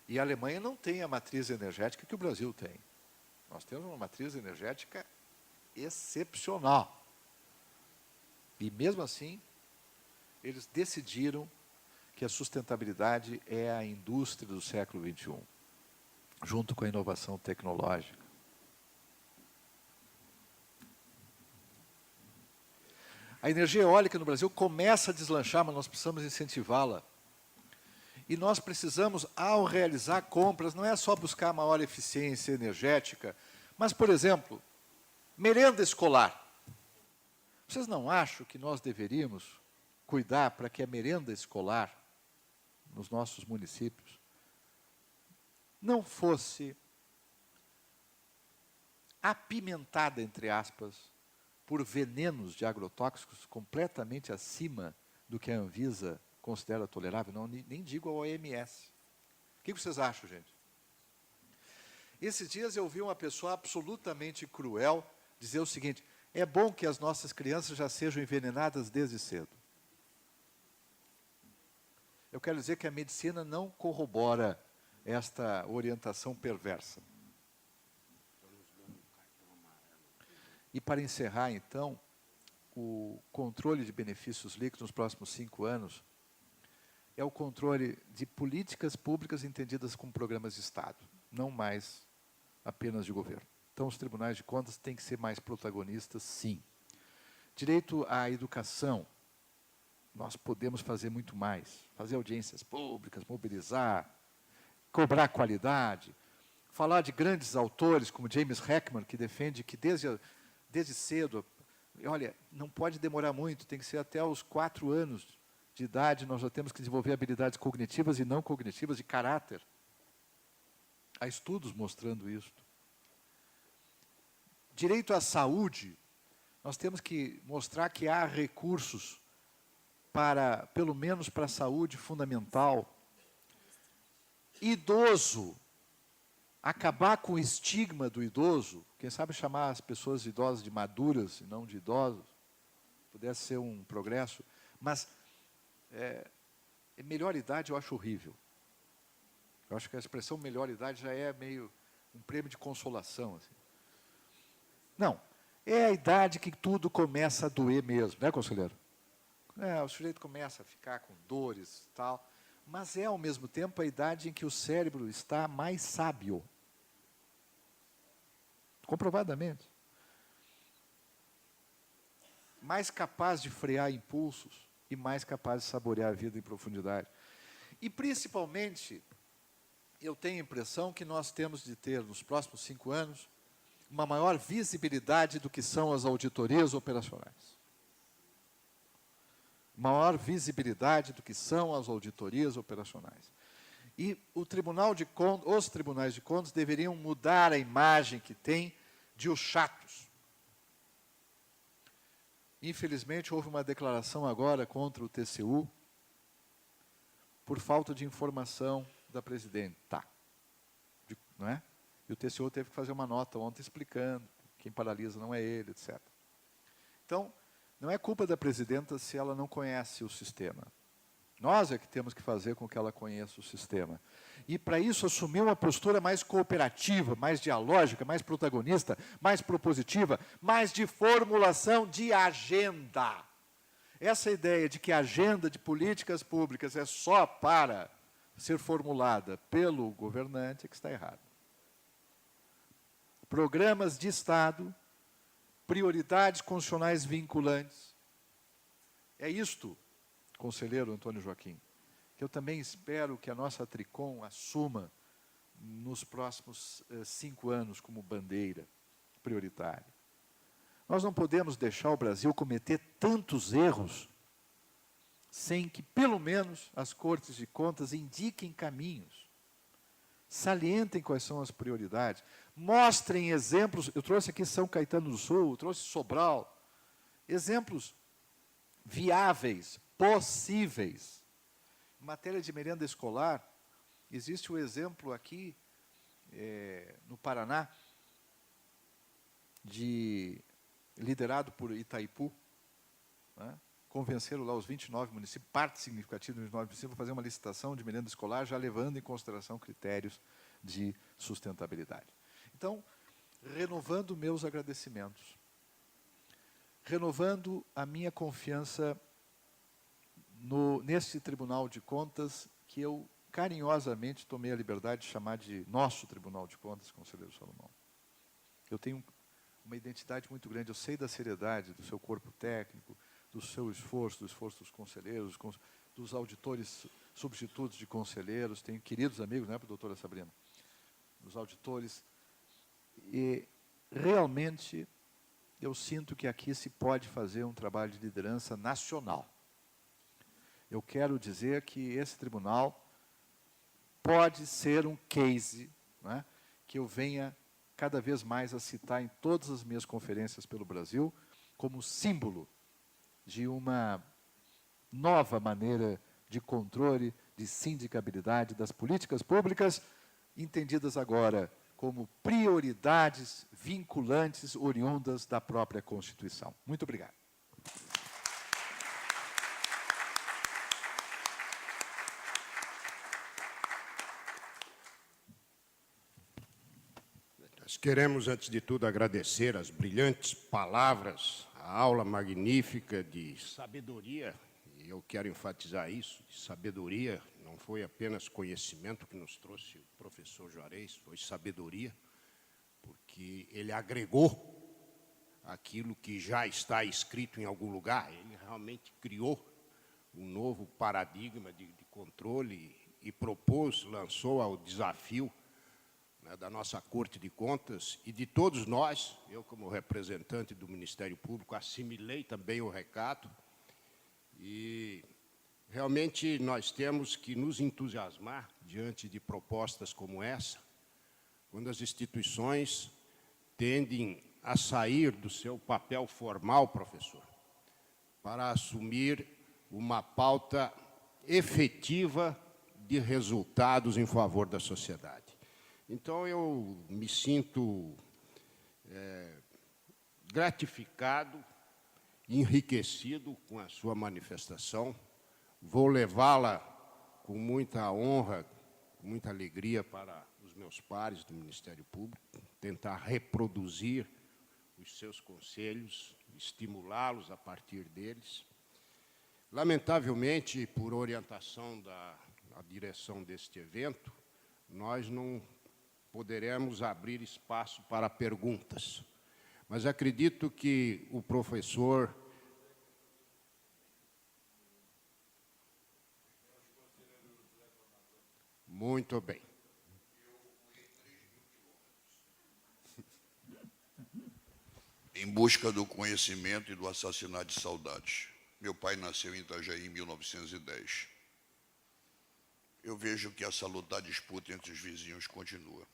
E a Alemanha não tem a matriz energética que o Brasil tem. Nós temos uma matriz energética excepcional. E, mesmo assim, eles decidiram que a sustentabilidade é a indústria do século XXI, junto com a inovação tecnológica. A energia eólica no Brasil começa a deslanchar, mas nós precisamos incentivá-la. E nós precisamos, ao realizar compras, não é só buscar maior eficiência energética, mas, por exemplo, merenda escolar. Vocês não acham que nós deveríamos cuidar para que a merenda escolar nos nossos municípios não fosse apimentada, entre aspas, por venenos de agrotóxicos completamente acima do que a Anvisa considera tolerável? Não, nem digo a OMS. O que vocês acham, gente? Esses dias eu ouvi uma pessoa absolutamente cruel dizer o seguinte: é bom que as nossas crianças já sejam envenenadas desde cedo. Eu quero dizer que a medicina não corrobora esta orientação perversa. E, para encerrar, então, o controle de benefícios líquidos nos próximos 5 anos é o controle de políticas públicas entendidas como programas de Estado, não mais apenas de governo. Então, os tribunais de contas têm que ser mais protagonistas, sim. Direito à educação, nós podemos fazer muito mais. Fazer audiências públicas, mobilizar, cobrar qualidade, falar de grandes autores como James Heckman, que defende que desde cedo, olha, não pode demorar muito, tem que ser até os 4 anos de idade, nós já temos que desenvolver habilidades cognitivas e não cognitivas de caráter. Há estudos mostrando isso. Direito à saúde, nós temos que mostrar que há recursos para, pelo menos para a saúde fundamental. Idoso, acabar com o estigma do idoso, quem sabe chamar as pessoas idosas de maduras e não de idosos, pudesse ser um progresso, mas melhor idade eu acho horrível. Eu acho que a expressão melhor idade já é meio um prêmio de consolação. Assim. Não, é a idade que tudo começa a doer mesmo, né, conselheiro? O sujeito começa a ficar com dores e tal, mas é, ao mesmo tempo, a idade em que o cérebro está mais sábio. Comprovadamente. Mais capaz de frear impulsos e mais capaz de saborear a vida em profundidade. E, principalmente, eu tenho a impressão que nós temos de ter, nos próximos 5 anos, uma maior visibilidade do que são as auditorias operacionais. Maior visibilidade do que são as auditorias operacionais. E os tribunais de contas deveriam mudar a imagem que tem de os chatos. Infelizmente, houve uma declaração agora contra o TCU por falta de informação da presidenta. Não é? E o TCU teve que fazer uma nota ontem explicando quem paralisa não é ele, etc. Então, não é culpa da presidenta se ela não conhece o sistema. Nós é que temos que fazer com que ela conheça o sistema. E, para isso, assumir uma postura mais cooperativa, mais dialógica, mais protagonista, mais propositiva, mais de formulação de agenda. Essa ideia de que a agenda de políticas públicas é só para ser formulada pelo governante é que está errada. Programas de Estado, prioridades constitucionais vinculantes. É isto, conselheiro Antônio Joaquim, que eu também espero que a nossa Tricom assuma nos próximos 5 anos como bandeira prioritária. Nós não podemos deixar o Brasil cometer tantos erros sem que, pelo menos, as Cortes de Contas indiquem caminhos, salientem quais são as prioridades, mostrem exemplos. Eu trouxe aqui São Caetano do Sul, eu trouxe Sobral, exemplos viáveis, possíveis. Em matéria de merenda escolar, existe o exemplo aqui, no Paraná, liderado por Itaipu, né? Convenceram lá os 29 municípios, parte significativa dos 29 municípios, para fazer uma licitação de merenda escolar, já levando em consideração critérios de sustentabilidade. Então, renovando meus agradecimentos, renovando a minha confiança nesse Tribunal de Contas, que eu carinhosamente tomei a liberdade de chamar de nosso Tribunal de Contas, conselheiro Salomão. Eu tenho uma identidade muito grande, eu sei da seriedade do seu corpo técnico, do seu esforço, do esforço dos conselheiros, dos auditores substitutos de conselheiros, tenho queridos amigos, né, doutora Sabrina, dos auditores, e realmente eu sinto que aqui se pode fazer um trabalho de liderança nacional. Eu quero dizer que esse tribunal pode ser um case, né, que eu venha cada vez mais a citar em todas as minhas conferências pelo Brasil, como símbolo de uma nova maneira de controle, de sindicabilidade das políticas públicas, entendidas agora como prioridades vinculantes oriundas da própria Constituição. Muito obrigado. Nós queremos, antes de tudo, agradecer as brilhantes palavras, a aula magnífica de sabedoria, e eu quero enfatizar isso, de sabedoria, não foi apenas conhecimento que nos trouxe o professor Juarez, foi sabedoria, porque ele agregou aquilo que já está escrito em algum lugar, ele realmente criou um novo paradigma de controle e propôs, lançou ao desafio da nossa Corte de Contas e de todos nós, eu como representante do Ministério Público, assimilei também o recado e realmente nós temos que nos entusiasmar diante de propostas como essa, quando as instituições tendem a sair do seu papel formal, professor, para assumir uma pauta efetiva de resultados em favor da sociedade. Então, eu me sinto gratificado, enriquecido com a sua manifestação. Vou levá-la com muita honra, muita alegria para os meus pares do Ministério Público, tentar reproduzir os seus conselhos, estimulá-los a partir deles. Lamentavelmente, por orientação da direção deste evento, nós não poderemos abrir espaço para perguntas. Mas acredito que o professor... Muito bem. Em busca do conhecimento e do assassinato de saudades. Meu pai nasceu em Itajaí em 1910. Eu vejo que a salutar disputa entre os vizinhos continua.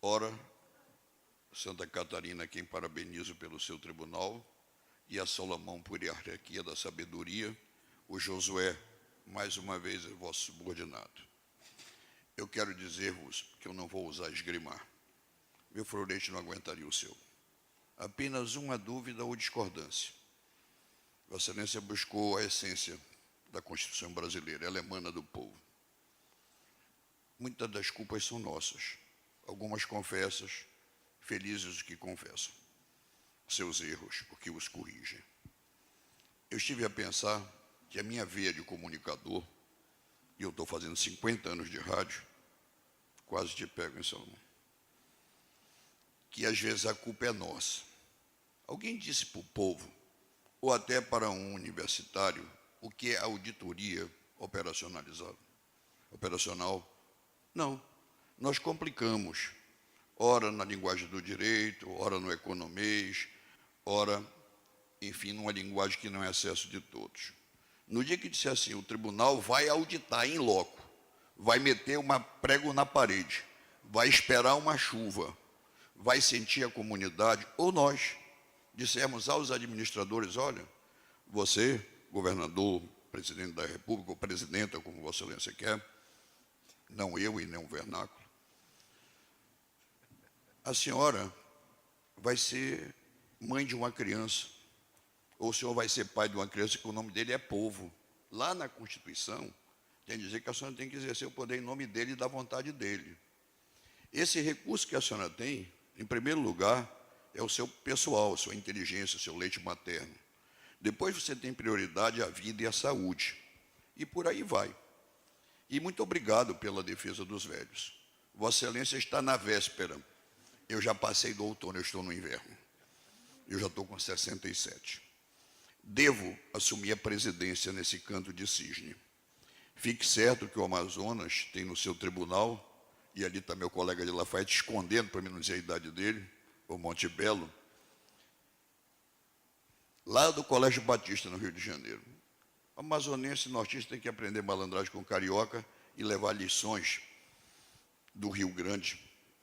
Ora, Santa Catarina, quem parabenizo pelo seu tribunal, e a Salomão por hierarquia da sabedoria, o Josué, mais uma vez, é vosso subordinado. Eu quero dizer-vos que eu não vou usar esgrimar. Meu florete não aguentaria o seu. Apenas uma dúvida ou discordância. Vossa Excelência buscou a essência da Constituição brasileira, ela emana do povo. Muitas das culpas são nossas, algumas confessas, felizes os que confessam seus erros, porque os corrigem. Eu estive a pensar que a minha veia de comunicador, e eu estou fazendo 50 anos de rádio, quase te pego em Salomão, que às vezes a culpa é nossa. Alguém disse para o povo, ou até para um universitário, o que é auditoria operacionalizada? Operacional? Não. Nós complicamos, ora na linguagem do direito, ora no economês, ora, enfim, numa linguagem que não é acesso de todos. No dia que disse assim, o tribunal vai auditar em loco, vai meter uma prego na parede, vai esperar uma chuva, vai sentir a comunidade, ou nós dissemos aos administradores, olha, você, governador, presidente da República, ou presidenta, como Vossa Excelência quer, não eu e nem o vernáculo, a senhora vai ser mãe de uma criança, ou o senhor vai ser pai de uma criança que o nome dele é povo. Lá na Constituição, tem que dizer que a senhora tem que exercer o poder em nome dele e da vontade dele. Esse recurso que a senhora tem, em primeiro lugar, é o seu pessoal, a sua inteligência, o seu leite materno. Depois você tem prioridade à vida e à saúde. E por aí vai. E muito obrigado pela defesa dos velhos. Vossa Excelência está na véspera. Eu já passei do outono, eu estou no inverno. Eu já estou com 67. Devo assumir a presidência nesse canto de cisne. Fique certo que o Amazonas tem no seu tribunal, e ali está meu colega de Lafayette escondendo, para mim não dizer a idade dele, o Monte Belo, lá do Colégio Batista, no Rio de Janeiro. O amazonense e nortista tem que aprender malandragem com carioca e levar lições do Rio Grande,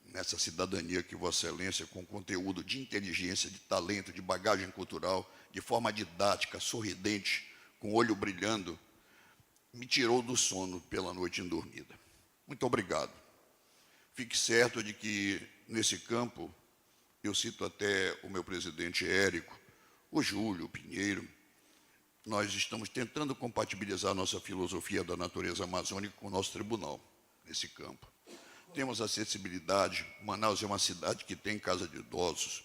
nessa cidadania que Vossa Excelência, com conteúdo de inteligência, de talento, de bagagem cultural, de forma didática, sorridente, com o olho brilhando, me tirou do sono pela noite indormida. Muito obrigado. Fique certo de que, nesse campo, eu cito até o meu presidente Érico, o Júlio, o Pinheiro, nós estamos tentando compatibilizar a nossa filosofia da natureza amazônica com o nosso tribunal, nesse campo. Temos acessibilidade, Manaus é uma cidade que tem casa de idosos,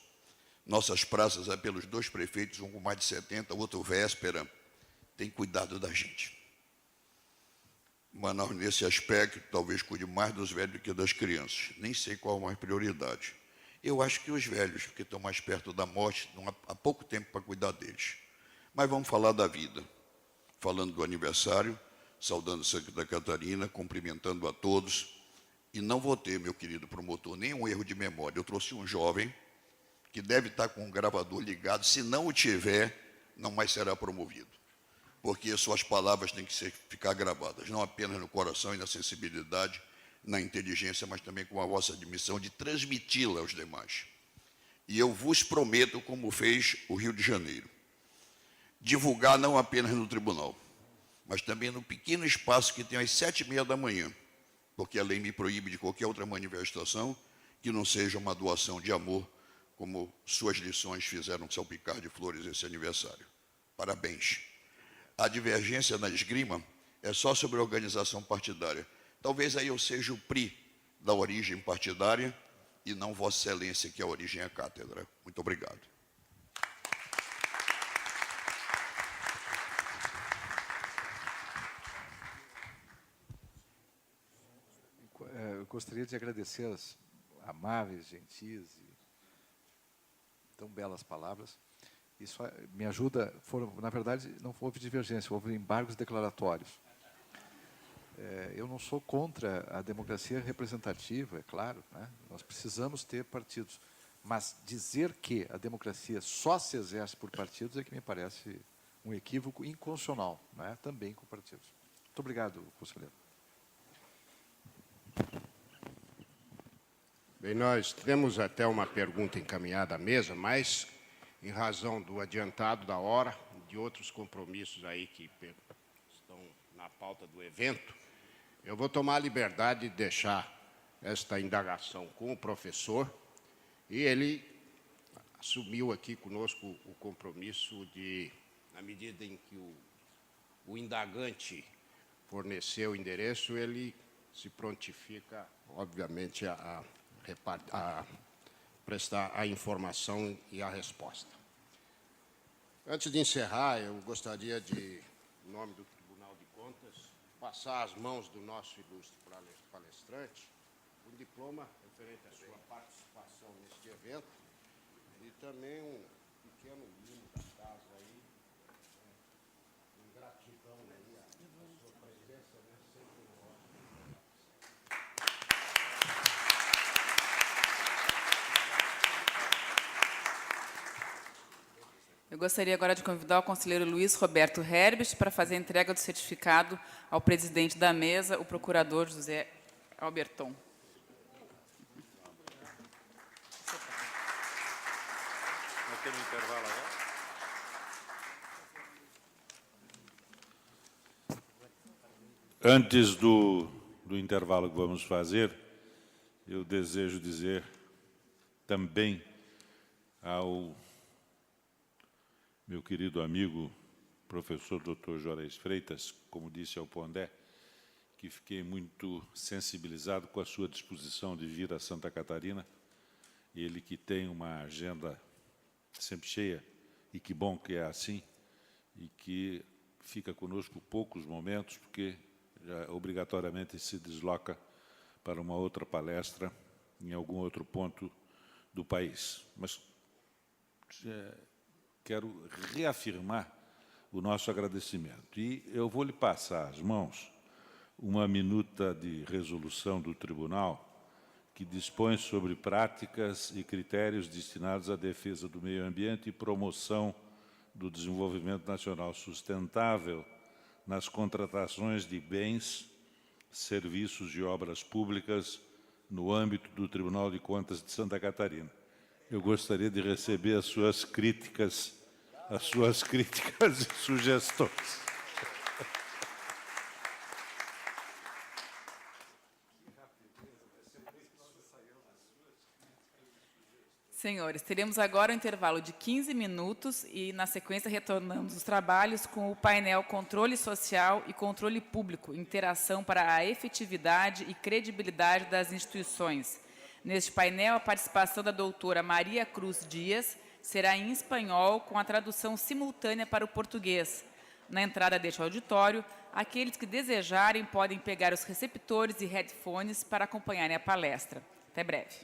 nossas praças é pelos 2 prefeitos, um com mais de 70, outro véspera, tem cuidado da gente. Manaus, nesse aspecto, talvez cuide mais dos velhos do que das crianças, nem sei qual a mais prioridade. Eu acho que os velhos, porque estão mais perto da morte, não há pouco tempo para cuidar deles. Mas vamos falar da vida, falando do aniversário, saudando Santa Catarina, cumprimentando a todos, e não vou ter, meu querido promotor, nenhum erro de memória. Eu trouxe um jovem que deve estar com um gravador ligado, se não o tiver, não mais será promovido. Porque suas palavras têm que ficar gravadas, não apenas no coração e na sensibilidade, na inteligência, mas também com a vossa admissão de transmiti-la aos demais. E eu vos prometo, como fez o Rio de Janeiro, divulgar não apenas no tribunal, mas também no pequeno espaço que tem às 7h30 da manhã, porque a lei me proíbe de qualquer outra manifestação que não seja uma doação de amor, como suas lições fizeram salpicar de flores esse aniversário. Parabéns. A divergência na esgrima é só sobre a organização partidária. Talvez aí eu seja o PRI da origem partidária e não Vossa Excelência, que é a origem à cátedra. Muito obrigado. Eu gostaria de agradecer as amáveis, gentis e tão belas palavras. Isso me ajuda, na verdade, não houve divergência, houve embargos declaratórios. Eu não sou contra a democracia representativa, é claro, né? Nós precisamos ter partidos, mas dizer que a democracia só se exerce por partidos é que me parece um equívoco inconstitucional, né? Também com partidos. Muito obrigado, conselheiro. Bem, nós temos até uma pergunta encaminhada à mesa, mas, em razão do adiantado da hora, de outros compromissos aí que estão na pauta do evento, eu vou tomar a liberdade de deixar esta indagação com o professor, e ele assumiu aqui conosco o compromisso de, na medida em que o indagante forneceu o endereço, ele se prontifica, obviamente, a prestar a informação e a resposta. Antes de encerrar, eu gostaria de, em nome do Tribunal de Contas, passar às mãos do nosso ilustre palestrante um diploma referente à sua participação neste evento e também um pequeno mimo da casa aí, em gratidão aí à sua presença, né, sempre no nosso. Eu gostaria agora de convidar o conselheiro Luiz Roberto Herbst para fazer a entrega do certificado ao presidente da mesa, o procurador José Alberton. Nós temos um intervalo agora? Antes do intervalo que vamos fazer, eu desejo dizer também ao meu querido amigo, professor Dr. Juarez Freitas, como disse ao Pondé, que fiquei muito sensibilizado com a sua disposição de vir a Santa Catarina, ele que tem uma agenda sempre cheia, e que bom que é assim, e que fica conosco poucos momentos, porque já obrigatoriamente se desloca para uma outra palestra em algum outro ponto do país. Mas quero reafirmar o nosso agradecimento. E eu vou lhe passar às mãos uma minuta de resolução do Tribunal que dispõe sobre práticas e critérios destinados à defesa do meio ambiente e promoção do desenvolvimento nacional sustentável nas contratações de bens, serviços e obras públicas no âmbito do Tribunal de Contas de Santa Catarina. Eu gostaria de receber as suas críticas e sugestões. Senhores, teremos agora um intervalo de 15 minutos e, na sequência, retornamos os trabalhos com o painel Controle Social e Controle Público, Interação para a Efetividade e Credibilidade das Instituições. Neste painel, a participação da doutora Maria Cruz Dias será em espanhol, com a tradução simultânea para o português. Na entrada deste auditório, aqueles que desejarem podem pegar os receptores e headphones para acompanharem a palestra. Até breve.